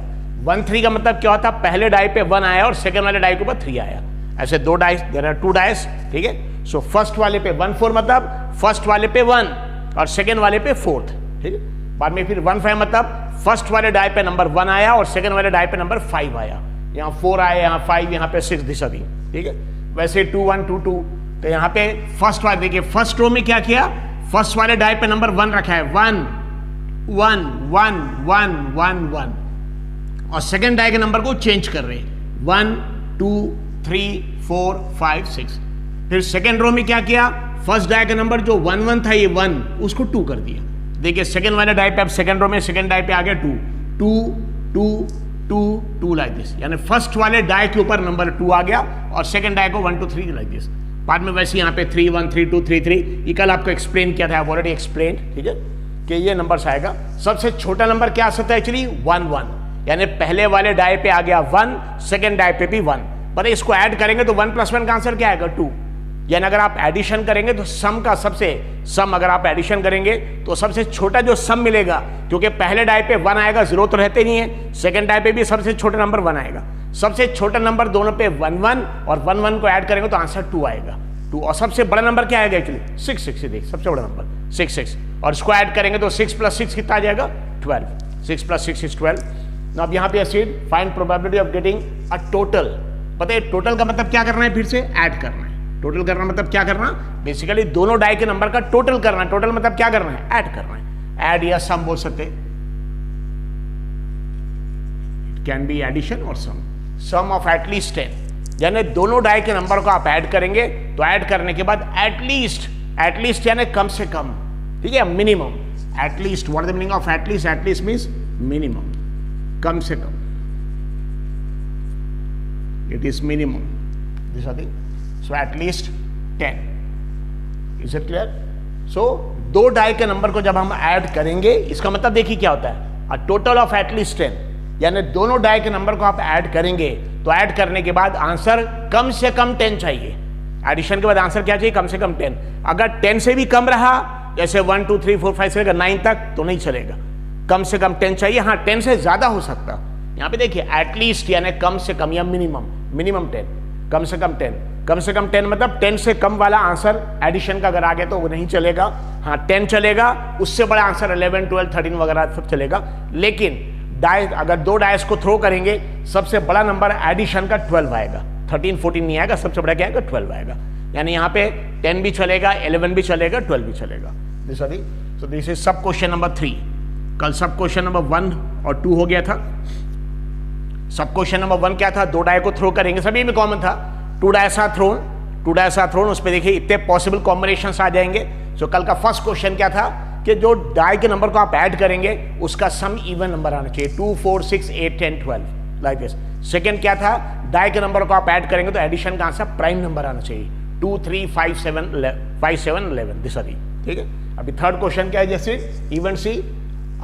A: 1 3 का मतलब क्या होता है, पहले डाई पे 1 आया और सेकेंड वाले डाई के ऊपर 3 आया। ऐसे 2 डाइस, देयर आर 2 डाइस, ठीक है। सो फर्स्ट वाले पे 1 4 मतलब फर्स्ट वाले पे 1 और सेकेंड वाले पे 4th, ठीक है। बाद में फिर 1 5 मतलब फर्स्ट वाले डाई पे नंबर 1 आया और सेकेंड वाले डाई पे नंबर 5 आया। यहाँ 4 आया, यहाँ 5, यहाँ पे 6 दिशा दी, ठीक है। वैसे 2 1 2 2, तो यहाँ पे फर्स्ट वाले देखिए, फर्स्ट रो में क्या किया, फर्स्ट वाले डाई पे नंबर 1 रखा है, 1 1 1 1 1 1, और सेकेंड डाई के नंबर को चेंज कर रहे हैं 1 2 3 4 5 6। फिर सेकेंड रो में क्या किया, फर्स्ट डाई का नंबर जो 1 1 था ये 1 उसको 2 कर दिया। देखिए सेकेंड वाले डाई पे अब सेकेंड रो में सेकेंड डाई पे आ गया 2 2 2 2 2 लाइक दिस, यानी फर्स्ट वाले डाई के ऊपर नंबर 2 आ गया और सेकेंड डाई को 1 2 3 लाइक दिस। बाद में वैसे यहाँ पे 3 1 3 2 3 3 ये कल आपको एक्सप्लेन किया था, आई ऑलरेडी एक्सप्लेन, ठीक है, कि ये नंबर आएगा। सबसे छोटा नंबर क्या आ सकता है एक्चुअली 1 1, यानी पहले वाले डाई पे आ गया 1, सेकेंड डाई पे भी 1, पर इसको ऐड करेंगे तो 1 + 1 का आंसर क्या आएगा 2। यानी अगर आप एडिशन करेंगे तो सम का सम अगर आप एडिशन करेंगे तो सबसे छोटा जो सम मिलेगा, क्योंकि पहले डाई पे 1 आएगा, 0 तो रहते नहीं है, सेकंड डाई पे भी सबसे छोटा नंबर 1 आएगा। सबसे छोटा नंबर दोनों पे 1 1 और 1 1 को ऐड करेंगे तो आंसर 2 आएगा 2। और सबसे बड़ा नंबर क्या आएगा एक्चुअली 6 6, देख सबसे बड़ा नंबर 6 6, और इसको ऐड करेंगे तो 6 + 6 कितना आ जाएगा 12, 6 + 6 = 12। अब यहाँ पे acid find probability of getting a total. पता है टोटल का मतलब क्या करना है, फिर से ऐड करना है। टोटल करना मतलब क्या करना, बेसिकली दोनों डाई के नंबर का टोटल करना है। टोटल मतलब क्या करना है, ऐड करना है। ऐड या सम बोल सकते, इट कैन बी एडिशन और सम ऑफ एटलीस्ट 10, यानी दोनों डाई के नंबर को आप ऐड करेंगे तो ऐड करने के बाद एटलीस्ट यानी कम से कम, ठीक है, minimum. At least, what is the meaning of at least? At least means minimum, कम से कम, it is minimum this are thing. So at least 10, is it clear? So दो डाई के नंबर को जब हम ऐड करेंगे इसका मतलब देखिए क्या होता है, a total of at least 10, यानी दोनों डाई के नंबर को आप ऐड करेंगे तो ऐड करने के बाद आंसर कम से कम 10 चाहिए। एडिशन के बाद आंसर क्या चाहिए, कम से कम 10। अगर 10 से भी कम रहा, जैसे 1 2 3 4 5 से लेकर 9 तक, तो नहीं चलेगा, कम से कम 10 चाहिए। हाँ 10 से ज्यादा हो सकता, यहाँ पे देखिए एटलीस्ट यानी कम से कम या मिनिमम 10, कम से कम 10। कम से कम 10 मतलब 10 से कम वाला आंसर एडिशन का अगर आ गया तो वो नहीं चलेगा। हाँ 10 चलेगा, उससे बड़ा आंसर 11 12 13 वगैरह सब चलेगा। लेकिन डाई अगर दो डाइस को थ्रो करेंगे सबसे बड़ा नंबर एडिशन का 12 आएगा, 13 14 नहीं आएगा, सबसे बड़ा क्या आएगा 12 आएगा। यानी यहाँ पे 10 भी चलेगा, 11 भी चलेगा, 12 भी चलेगा। सो दिस इज सब क्वेश्चन नंबर 3। कल सब क्वेश्चन नंबर 1 और 2 हो गया था। सब क्वेश्चन नंबर 1 क्या था, दो डाई को थ्रो करेंगे, सभी में कॉमन था, 2 डाइस आर थ्रोन, उस पर देखिए इतने पॉसिबल कॉम्बिनेशंस आ जाएंगे। सो कल का फर्स्ट क्वेश्चन क्या था कि जो डाई के नंबर को आप ऐड करेंगे उसका सम इवन नंबर आना चाहिए, 2 4 6 8 10 12 लाइक दिस। सेकंड क्या था, डाई के नंबर को आप ऐड करेंगे तो एडिशन का आंसर प्राइम नंबर आना चाहिए, 2 3 5 7 11 दिस आदि, ठीक है। अभी थर्ड क्वेश्चन क्या है, जैसे event C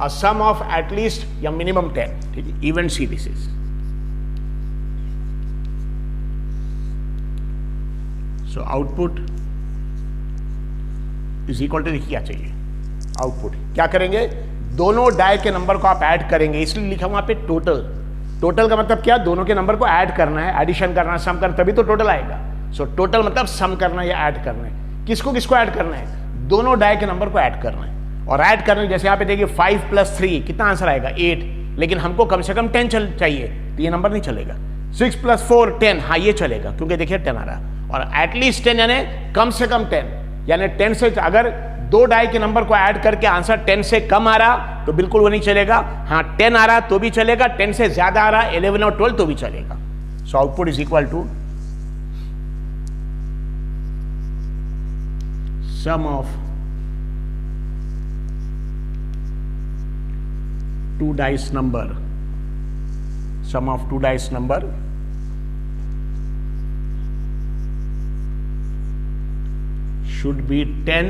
A: a sum of at least या मिनिमम 10, ठीक है, event C this is. So output is equal to, देखिए क्या चाहिए आउटपुट, क्या करेंगे, दोनों डाई के नंबर को आप ऐड करेंगे, इसलिए लिखा वहां पे टोटल। टोटल का मतलब क्या, दोनों के नंबर को ऐड करना है, एडिशन करना है, सम करना, तभी तो टोटल आएगा। सो टोटल मतलब सम करना है या ऐड करना है। किसको किसको ऐड करना है, दोनों डाई के नंबर को ऐड करना है। और ऐड करने जैसे यहाँ पे देखिए 5 + 3 कितना आंसर आएगा 8, लेकिन हमको कम से कम 10 चाहिए, तो ये नंबर नहीं चलेगा। 6 + 4 10, हाँ ये चलेगा क्योंकि देखिए 10 आ रहा है। और एटलीस्ट 10 यानी कम से कम 10, यानी 10 से, अगर दो डाई के नंबर को ऐड करके आंसर 10 से कम आ रहा तो बिल्कुल वो नहीं चलेगा। हाँ 10 आ रहा तो भी चलेगा, 10 से ज्यादा आ रहा 11 और 12 तो भी चलेगा। So output is equal to sum of 2 dice number, sum of 2 dice number should be 10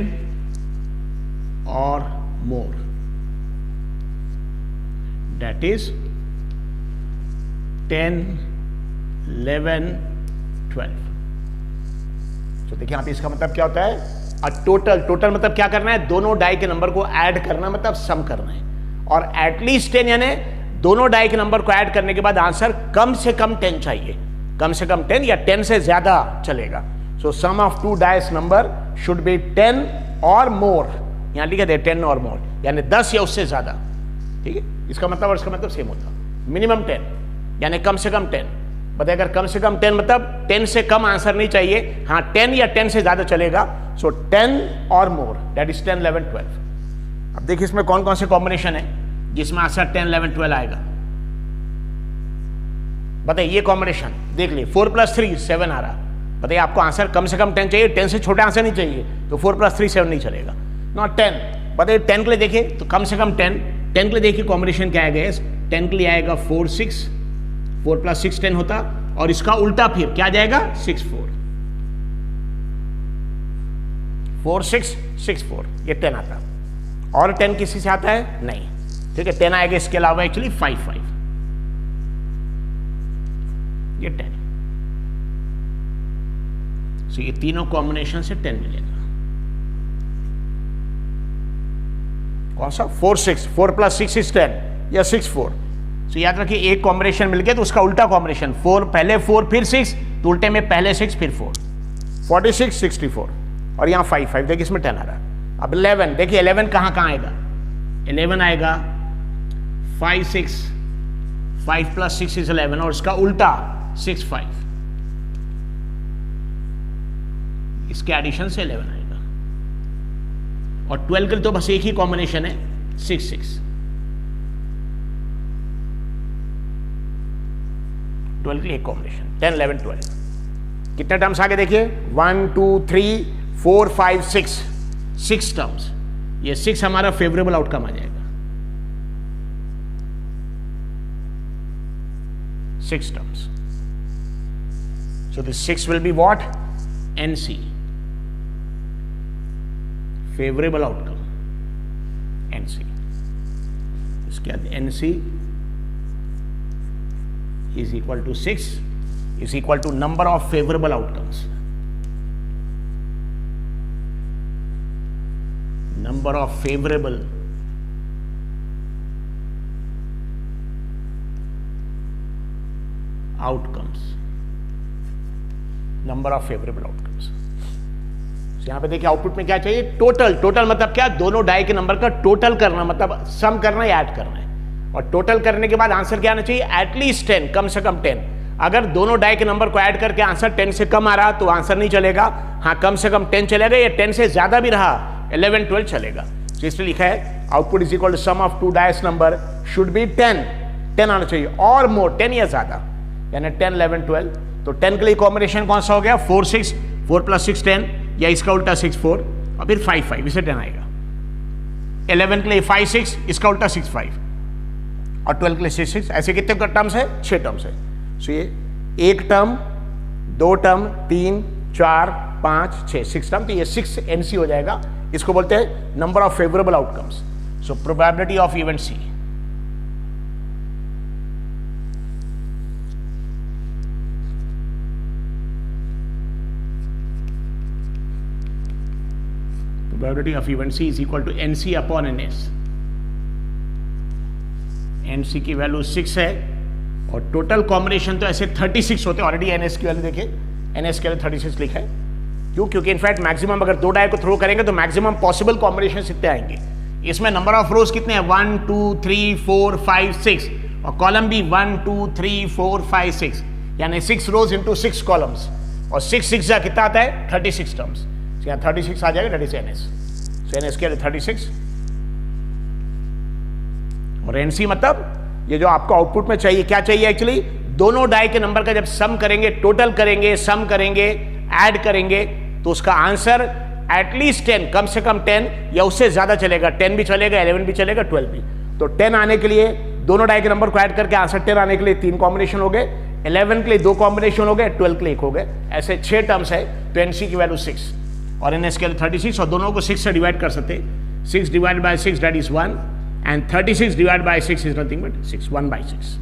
A: or more, that is 10 11 12। तो देखिए यहाँ पे इसका मतलब क्या होता है, टोटल मतलब क्या करना है, दोनों डाई के नंबर को ऐड करना मतलब सम करना है। और एटलीस्ट 10 यानी दोनों डाई के नंबर को ऐड करने के बाद आंसर कम से कम 10 चाहिए, कम से कम 10 या 10 से ज्यादा चलेगा। So sum of 2 dice number should be 10 और मोर, यहां लिखा है 10 और मोर, यानी 10 या उससे ज्यादा, ठीक है। इसका मतलब और इसका मतलब सेम होता, मिनिमम 10 यानी कम से कम 10। बताइए अगर कम से कम 10 मतलब 10 से कम आंसर नहीं चाहिए, हाँ 10 या 10 से ज्यादा चलेगा। सो 10 और मोर, दैट इज 10 11 12। अब देखिए इसमें कौन कौन से कॉम्बिनेशन है जिसमें आंसर 10 11 12 आएगा। बताइए ये कॉम्बिनेशन देख लिए 4 + 3 7 आ रहा। बताइए आपको आंसर कम से कम 10 चाहिए, 10 से छोटा आंसर नहीं चाहिए, तो 4 + 3 7 नहीं चलेगा। नॉट 10। बताइए 10 के लिए देखिए तो कम से कम 10 के लिए देखिए कॉम्बिनेशन क्या आएगा, 10 के लिए आएगा 4 6, 4 + 6 10 होता, और इसका उल्टा फिर क्या जाएगा 6 4, 4 6 6 4, ये 10 आता। और 10 किसी से आता है नहीं, ठीक है। 10 आएगा इसके अलावा एक्चुअली 5 5, ये 10। सो ये तीनों कॉम्बिनेशन से 10 मिलेगा। कौन सा 4 6, 4 + 6 is 10 या 6 4। सो याद रखिए एक कॉम्बिनेशन मिल गया तो उसका उल्टा कॉम्बिनेशन 4 पहले 4 फिर 6, तो उल्टे में पहले 6 फिर 4, 46 64, और यहां 5 5 देखिए इसमें 10 आ रहा है। अब 11 देखिए 11 कहां कहां आएगा, 11 आएगा 5 6, 5 + 6 is 11, और उसका उल्टा 6 5, इसके एडिशन से 11 आएगा। और 12 के लिए तो बस एक ही कॉम्बिनेशन है 6 6, 12 के लिए एक कॉम्बिनेशन 10 11 12। कितने टर्म्स आगे देखिए 1 2 3 4 5 6, 6 टर्म्स। ये 6 हमारा फेवरेबल आउटकम आ जाएगा, 6 terms. So this 6 will be what? NC, favorable outcome, NC। इसके बाद NC is equal to 6 is equal to number of favorable outcomes, number of favorable outcomes, number of favourable outcomes. यहां पे देखिए आउटपुट में क्या चाहिए, टोटल। टोटल मतलब क्या, दोनों डाई के नंबर का टोटल करना, मतलब सम करना या ऐड करना है। और टोटल करने के बाद आंसर क्या आना चाहिए, एटलीस्ट 10, कम से कम 10। अगर दोनों डाई के नंबर को ऐड करके आंसर 10 से कम आ रहा तो आंसर नहीं चलेगा, हाँ कम से कम 10 चलेगा, या 10 से ज्यादा भी रहा 11 12 चलेगा। तो इसलिए लिखा है output is equal to sum of two dice number should be 10, 10 आना चाहिए और मोर, 10 या ज्यादा, यानी 10 11 12। तो 10 के लिए कॉम्बिनेशन कौन सा हो गया, 4 6, 4 + 6 10, या इसका उल्टा 6 4, और फिर 5 5, इसे 10 आएगा। 11 के लिए 5 6, इसका उल्टा 6 5, और 12 के लिए 6 6। ऐसे कितने टर्म्स है, 6 टर्म्स है। सो ये एक टर्म, 2 टर्म, 3 4 5 6, 6 टर्म, तो ये 6 NC हो जाएगा। इसको बोलते हैं number of favourable outcomes. So probability of event C। Probability of event C is equal to NC upon NS। NC की वैल्यू 6 है, और टोटल कॉम्बिनेशन तो ऐसे 36 होते हैं। ऑलरेडी NS की वैल्यू देखिए, NS के लिए 36 लिखा है। क्यों, क्योंकि इनफैक्ट मैक्सिमम अगर 2 डाई को थ्रो करेंगे तो मैक्सिमम पॉसिबल कॉम्बिनेशन कितने आएंगे। इसमें नंबर ऑफ रोज कितने हैं, 1 2 3 4 5 6, और कॉलम भी 1 2 3 4 5 6, यानी 6 रोज इंटू 6 कॉलम्स, और 6 6 जा कितना आता है 36 टर्म्स। यहाँ 36 आ जाएगा, that is NS। So NS के लिए 36, और NC मतलब ये जो आपको आउटपुट में चाहिए, क्या चाहिए एक्चुअली, दोनों डाई के नंबर का जब सम करेंगे, टोटल करेंगे, सम करेंगे, ऐड करेंगे, तो उसका आंसर एटलीस्ट 10, कम से कम 10 या उससे ज्यादा चलेगा। 10 भी चलेगा, 11 भी चलेगा, 12 भी। तो 10 आने के लिए दोनों डाई के नंबर को ऐड करके आंसर 10 आने के लिए 3 कॉम्बिनेशन हो गए, 11 के लिए 2 कॉम्बिनेशन हो गए, 12 के लिए 1 हो गए। ऐसे 6 टर्म्स है। तो NC की वैल्यू 6 और NS के लिए 36, और दोनों को 6 से डिवाइड कर सकते। 6 divide by 6 that is 1, and 36 divide by 6 is nothing but 6, 1/6।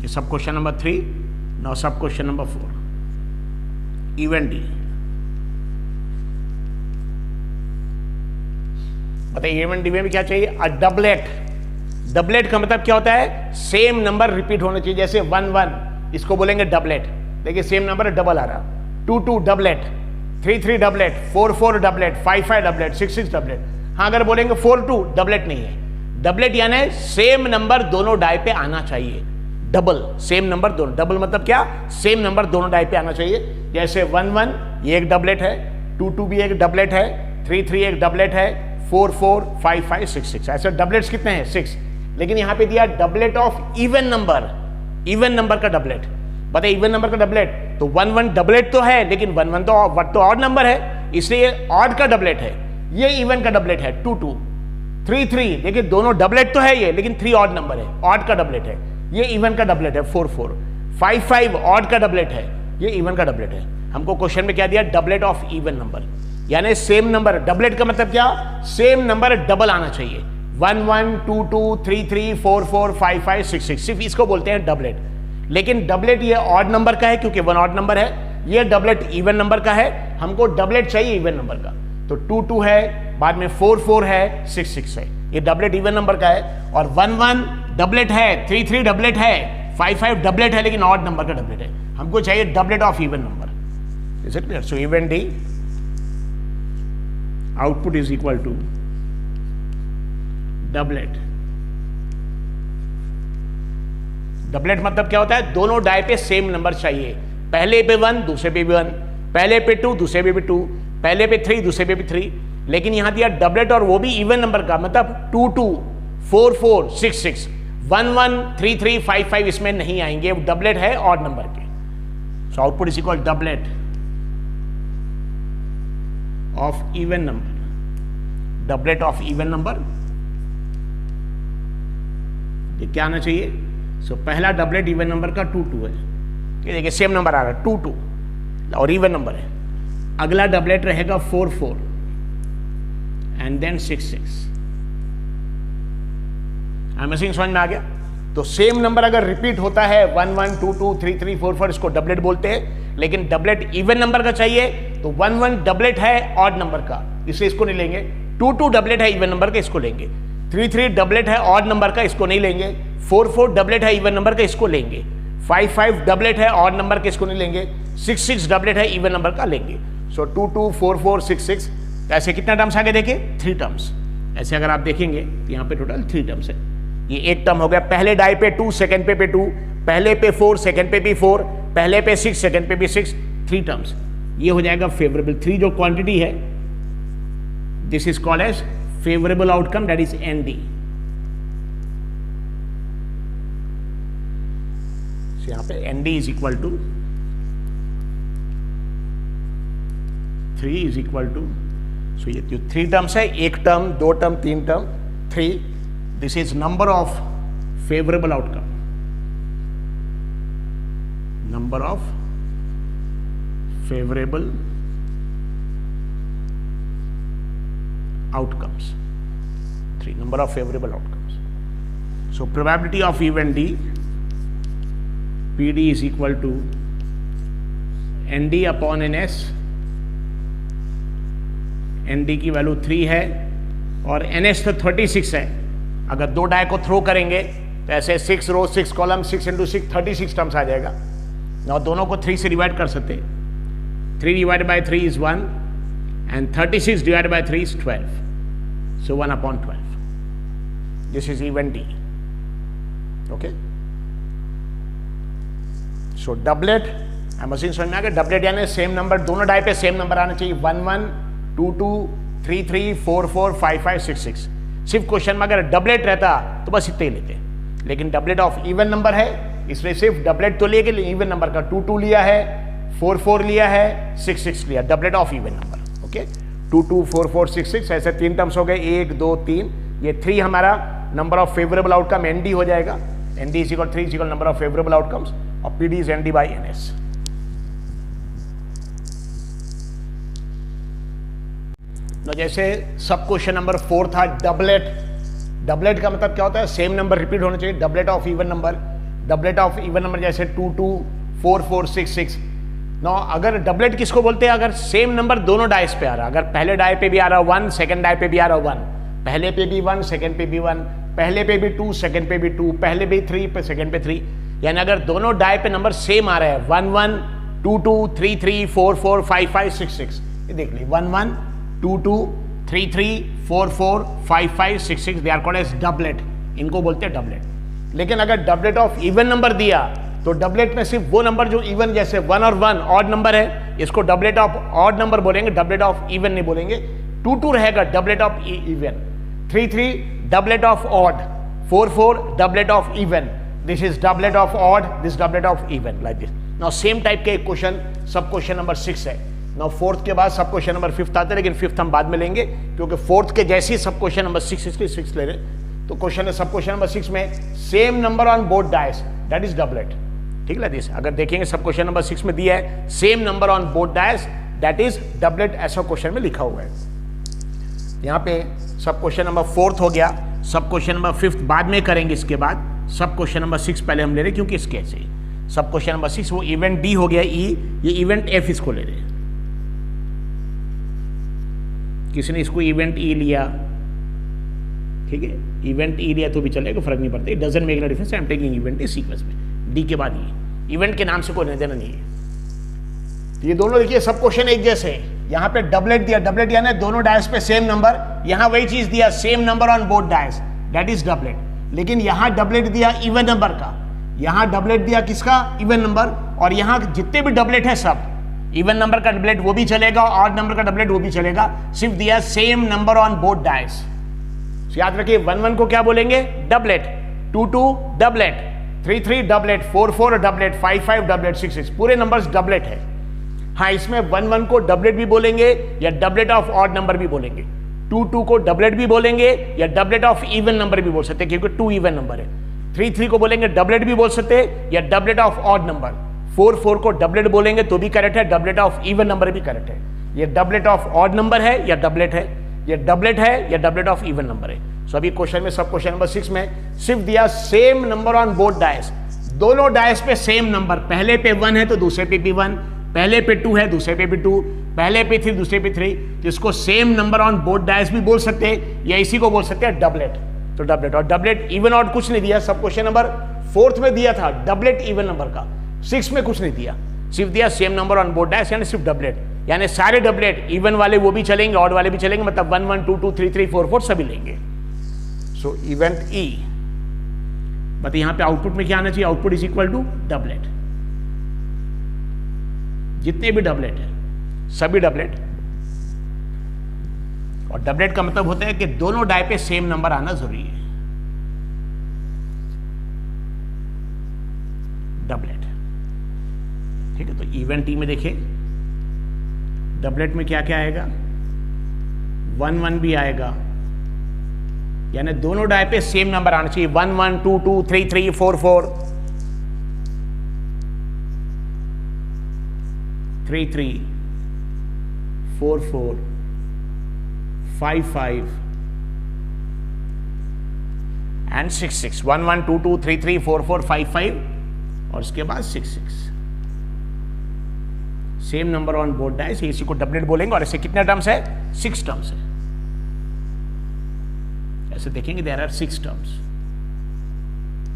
A: ये सब क्वेश्चन नंबर 3। नाउ सब क्वेश्चन नंबर 4, इवेंट D। बताइए इवेंट D में भी क्या चाहिए, अ डबलेट। डबलेट का मतलब क्या होता है, सेम नंबर रिपीट होना चाहिए। जैसे 1 1, इसको बोलेंगे डबलेट। देखिए सेम नंबर है, डबल आ रहा। 2 2 doublet, 3 3 doublet, 4 4 doublet, 5 5 doublet, 6 6 doublet. हाँ अगर बोलेंगे 4 2 डबलेट नहीं है। डबलेट यानी सेम नंबर दोनों डाई पे आना चाहिए। डबल, सेम नंबर दोनों, डबल मतलब क्या, सेम नंबर दोनों डाई पे आना चाहिए। जैसे 1 1 ये एक डबलेट है, 2 2 भी एक डबलेट है, 3 3 एक डबलेट है, 4 4 5 5 6 6। ऐसे डबलेट्स कितने हैं, 6। लेकिन यहां पे दिया doublet of even number, even number का डबलेट। बताइए इवन नंबर का डबलेट, तो 1 1 डबलेट तो है, लेकिन 1 1 तो ऑड नंबर है, इसलिए ऑड का डबलेट है। ये इवन का डबलेट है 2 2, 3 3, देखिए दोनों डबलेट तो है ये, लेकिन 3 ऑड नंबर है, ऑड का डबलेट है। ये इवन का डबलेट है 4 4, 5 5 ऑड का डबलेट है, ये इवन का डबलेट है। हमको क्वेश्चन में क्या दिया, डबलेट ऑफ इवन नंबर, यानी सेम नंबर। डबलेट का मतलब क्या, सेम नंबर डबल आना चाहिए। 1 1 2 2 3 3 4 4 5 5 6 6, सिर्फ इसको बोलते हैं डबलेट। लेकिन डबलेट ये ऑड नंबर का है क्योंकि 1 ऑड नंबर है, ये डबलेट इवन नंबर का है। हमको डबलेट चाहिए इवन नंबर का, तो 2 2 है, बाद में 4 4 है, 6 6 है, ये डबलेट इवन नंबर का है। और 1 1 डबलेट है, 3 3 डबलेट है, 5 5 डबलेट है, लेकिन ऑड नंबर का डबलेट है। हमको चाहिए doublet of even number. Is it clear? So event D output is equal to doublet. Doublet मतलब क्या होता है, दोनों डाई पे सेम नंबर चाहिए। पहले पे 1, दूसरे पे भी 1, पहले पे 2, दूसरे पे भी 2, पहले पे 3, दूसरे पे भी 3। लेकिन यहां दिया डबलेट और वो भी इवन नंबर का, मतलब 2 2 4 4 6 6, 1 1 3 3 5 5 इसमें नहीं आएंगे, डबलेट है ऑड नंबर के। सो output is equal doublet of even number. Doublet of even number ये क्या आना चाहिए? सो पहला डबलेट इवन नंबर का 2 2 है, ये देखिए सेम नंबर आ रहा है 2 2 और इवन नंबर है। अगला डबलेट रहेगा 4 4 एंड देन 6 6। मशीन समझ में आ गया? तो सेम नंबर अगर रिपीट होता है 1 1 2 2 3 3 4 4, इसको डबलेट बोलते हैं। लेकिन डबलेट इवन नंबर का चाहिए, तो 1 1 डबलेट है ऑड नंबर का, इसलिए इसको नहीं लेंगे। 2 2 डबलेट है इवन नंबर का, इसको लेंगे। 3 3 डबलेट है ऑड नंबर का, इसको नहीं लेंगे। 4 4 डबलेट है इवन नंबर का, इसको लेंगे। 5 5 डबलेट है ऑड नंबर का, इसको नहीं लेंगे। 6 6 डबलेट है इवन नंबर का, लेंगे। सो 2 2 4 4 6 6, ऐसे कितना टर्म्स आगे देखिए, 3 टर्म्स। ऐसे अगर आप देखेंगे तो यहाँ पे टोटल 3 टर्म्स है। ये एक टर्म हो गया, पहले डाई पे 2, सेकंड पे 2, पहले पे 4, सेकंड पे भी 4, पहले पे 6, सेकंड पे भी 6, 3 टर्म्स। ये हो जाएगा फेवरेबल। 3 जो क्वांटिटी है, this is called as favourable outcome, that is ND. यहां पे ND is equal to 3 is equal to, so ये जो 3 टर्म्स है, 1 term 2 term 3 term 3, this is number of favourable outcome, number of favourable outcomes, 3 number of favorable outcomes. So probability of event D, PD is equal to ND upon NS। ND की वैल्यू 3 है और NS तो 36 है। अगर 2 डाई को थ्रो करेंगे तो ऐसे 6 रो 6 कॉलम 6 into 6 36 टर्म्स आ जाएगा। और दोनों को 3 से डिवाइड कर सकते हैं। 3 divided by 3 is 1 and 36 divided by 3 is 12. So 1 upon 12. This is event D. Okay. So doublet, machine समझ में आ गया? डबलेट यानी सेम नंबर, दोनों डाई पे सेम नंबर आना चाहिए। 1 1 2 2 3 3 4 4 5 5 6 6। सिर्फ क्वेश्चन में अगर डबलेट रहता तो बस इतने ही लेते, लेकिन डबलेट ऑफ इवन नंबर है, इसलिए सिर्फ डबलेट तो लिए, इवन नंबर का 2 2 लिया है, 4 4 लिया है, 6 6 लिया, doublet of even number. Okay, 2 2 4 4 6 6, ऐसे 3 टर्म्स हो गए, 1 2 3। ये 3 हमारा number of favourable outcome ND हो जाएगा। ND is equal 3 is equal number of favourable outcomes और PD is ND by NS. तो जैसे सब क्वेश्चन नंबर 4 था डबलेट। डबलेट का मतलब क्या होता है? सेम नंबर रिपीट होना चाहिए। Doublet of even number, doublet of even number जैसे 2 2 4 4 6 6। नो, अगर डबलेट किसको बोलते हैं? अगर सेम नंबर दोनों डाइस पे आ रहा, अगर पहले डाई पे भी आ रहा 1, सेकंड डाई पे भी आ रहा 1, पहले पे भी 1, सेकंड पे भी 1, पहले पे भी 2, सेकंड पे भी 2, पहले भी 3 पे सेकंड पे 3, यानी अगर दोनों डाई पे नंबर सेम आ रहा है 1 1 2 2 3 3 4 4 5 5 6 6, ये देख ली 1 1 2 2 3 3 4 4 5 5 6 6, they are called as doublet, इनको बोलते हैं डबलेट। लेकिन अगर डबलेट ऑफ इवन नंबर दिया तो डबलेट में सिर्फ वो नंबर जो इवन, जैसे 1 और 1 ऑड नंबर है, इसको डबलेट ऑफ ऑड नंबर बोलेंगे, डबलेट ऑफ इवन नहीं बोलेंगे। 2 2 रहेगा doublet of even, 3 3 doublet of odd, 4 4 doublet of even, this is doublet of odd, this doublet of even, like this. Now same type के एक क्वेश्चन सब क्वेश्चन नंबर 6 है. नाउ फोर्थ के बाद सब क्वेश्चन नंबर 5 आता है, लेकिन 5th हम बाद में लेंगे क्योंकि फोर्थ के जैसे ही सब क्वेश्चन नंबर 6 इसलिए 6 ले रहे. तो क्वेश्चन है सब क्वेश्चन नंबर 6 में same number on both dice, that is doublet. ठीक है दिस, अगर देखेंगे सब क्वेश्चन नंबर 6 में दिया है same number on both dice, that is doublet, ऐसा क्वेश्चन में लिखा हुआ है. यहाँ पे सब क्वेश्चन नंबर 4 हो गया, सब क्वेश्चन नंबर 5 बाद में करेंगे. इसके बाद सब क्वेश्चन नंबर 6 पहले हम ले रहे क्योंकि इसके ऐसे सब क्वेश्चन नंबर 6 वो इवेंट डी हो गया ई, ये इवेंट एफ इसको ले रहे हैं. किसी ने इसको इवेंट ई लिया, ठीक है, इवेंट ई लिया तो भी चलेगा, फर्क नहीं पड़ता. It doesn't make no difference, I am taking event E sequence में, डी के बाद ये इवेंट के नाम से कोई लेना देना नहीं है. ये दोनों देखिए सब क्वेश्चन एक जैसे हैं. यहाँ पे डबलेट दिया, डबलेट यानी दोनों डायस पे सेम नंबर, यहाँ वही चीज दिया same number on both dice, that is doublet. लेकिन यहाँ डबलेट दिया इवन नंबर का, यहाँ डबलेट दिया किसका, इवन नंबर, और यहाँ जितने भी डबलेट है सब इवन नंबर का डबलेट वो भी चलेगा, ऑड नंबर का डबलेट वो भी चलेगा, सिर्फ दिया same number on both dice. याद रखिए 1 1 को क्या बोलेंगे, doublet, 2 2 doublet, 3 3 doublet, 4 4 doublet, 5 5 doublet, 6 6 पूरे नंबर्स डबलेट है. हाँ, इसमें 1 1 को डबलेट भी बोलेंगे या डबलेट ऑफ ऑड नंबर भी बोलेंगे. 2 2 को डबलेट भी बोलेंगे या डबलेट ऑफ इवन नंबर भी बोल सकते हैं क्योंकि 2 इवन नंबर है. 3 3 को बोलेंगे डबलेट भी बोल सकते हैं या डबलेट ऑफ ऑड नंबर. 4 4 को डबलेट बोलेंगे तो भी करेक्ट है, डबलेट ऑफ इवन नंबर भी करेक्ट है. ये डबलेट ऑफ ऑड नंबर है या डबलेट है, ये डबलेट है या डबलेट ऑफ इवन नंबर है. सो अभी क्वेश्चन में सब क्वेश्चन नंबर 6 में सिर्फ दिया same number on both dice, दोनों डायस पे सेम नंबर, पहले पे 1 है तो दूसरे पे भी 1, पहले पे 2 है दूसरे पे भी 2, पहले पे 3 दूसरे पे 3, जिसको same number on both dice भी बोल सकते हैं या इसी को बोल सकते हैं डबलेट. तो डबलेट, और डबलेट इवन ऑड कुछ नहीं दिया. सब क्वेश्चन नंबर 4 में दिया था डबलेट इवन नंबर का, 6 में कुछ नहीं दिया, सिर्फ दिया same number on both dice यानी सिर्फ डबलेट. यानी सारे डबलेट इवन वाले वो भी चलेंगे, ऑड वाले भी चलेंगे, मतलब 1 1 2 2 3 3 4 4 सभी लेंगे. सो इवेंट ई, मतलब यहां पे आउटपुट में क्या आना चाहिए, output is equal to doublet. जितने भी डबलेट है सभी डबलेट, और डबलेट का मतलब होता है कि दोनों डाय पे सेम नंबर आना जरूरी है. डबलेट, ठीक है. तो इवेंट ई में देखिए डबलेट में क्या क्या आएगा, 1 1 भी आएगा, यानी दोनों डाय पे सेम नंबर आना चाहिए. 1 1 2 2 3 3 4 4 3 3 4 4 5 5 एंड 6 6. 1 1 2 2 3 3 4 4 5 5 और उसके बाद 6 6. Same number on both dice, इसी को डबलेट बोलेंगे. और ऐसे कितने टर्म्स है, 6 टर्म्स है. ऐसे देखेंगे देयर आर 6 टर्म्स.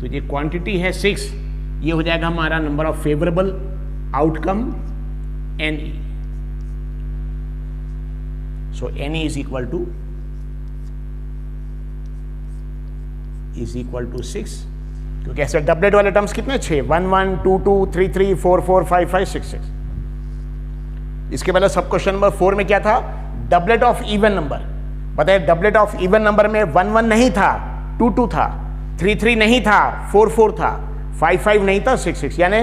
A: तो ये क्वांटिटी है 6, ये हो जाएगा हमारा number of favourable outcome NE. So NE is equal to 6, क्योंकि ऐसे डबलेट वाले टर्म्स कितने 6, 1 1 2 2 3 3 4 4 5 5 6 6. इसके पहले सब क्वेश्चन नंबर 4 में क्या था, डबलेट ऑफ इवन नंबर. बताइए डबलेट ऑफ इवन नंबर में 1 1 नहीं था, 2 2 था, 3 3 नहीं था, 4 4 था, 5 5 नहीं था, 6 6. यानी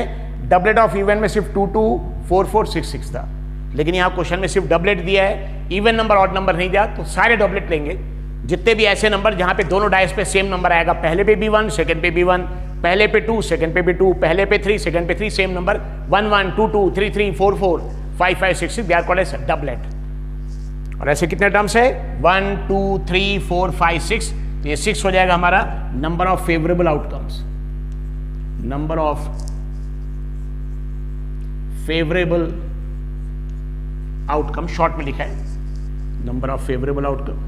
A: डबलेट ऑफ इवन में सिर्फ 2 2 4 4 6 6 था. लेकिन यहाँ क्वेश्चन में सिर्फ डबलेट दिया है, इवन नंबर ऑड नंबर नहीं दिया, तो सारे डबलेट लेंगे. जितने भी ऐसे नंबर जहाँ पे दोनों डायस पे सेम नंबर आएगा, पहले पे भी 1 सेकंड पे भी 1, पहले पे 2 सेकंड पे भी 2, पहले पे 3 सेकंड पे 3, same number 1 1 2 2 3 3 4 4 5 5 6 6, they are called as doublet. और ऐसे कितने टर्म्स है, 1 2 3 4 5 6. तो ये 6 हो जाएगा हमारा number of favourable outcomes. Number of favourable outcome short में लिखा है, नंबर ऑफ फेवरेबल आउटकम.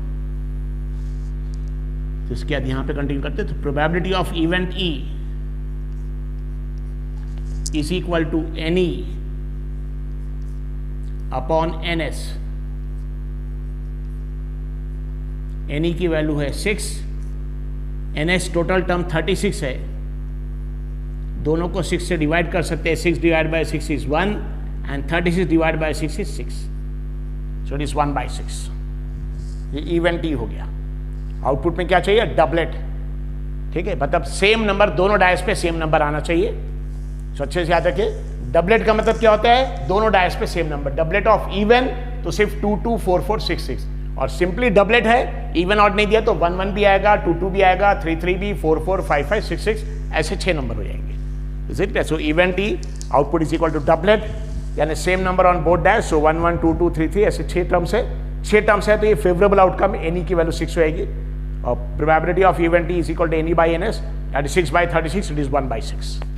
A: तो इसके बाद यहां पे कंटिन्यू करते हैं. तो probability of event E is equal to NE upon NS. NE की वैल्यू है 6, NS टोटल टर्म 36 है, दोनों को 6 से डिवाइड कर सकते हैं. 6 divide by 6 is 1 and 36 divide by 6 is 6. So it is 1/6. ये इवेंट ई हो गया. आउटपुट में क्या चाहिए, डबलेट. ठीक है, मतलब सेम नंबर दोनों डायस पे सेम नंबर आना चाहिए। तो अच्छे से याद रखिए, डबलेट का मतलब क्या होता है, दोनों डायस पे same number. Doublet of even तो सिर्फ 2 2 4 4 6 6, और सिंपली डबलेट है, इवन ऑड नहीं दिया तो 1 1 भी आएगा, 2 2 भी आएगा, 3 3 भी, 4 4 5 5 6 6, ऐसे 6 नंबर हो जाएंगे। Is it? So event output is equal to doublet, यानी same number on both dice. So 1 1 2 2 3 3, ऐसे 6 टर्म्स है। 6 टर्म्स है तो ये फेवरेबल आउटकम, एनी की वैल्यू 6 होएगी, और probability of event T is equal to N E by N S, that is 6 by 36, it is 1/6।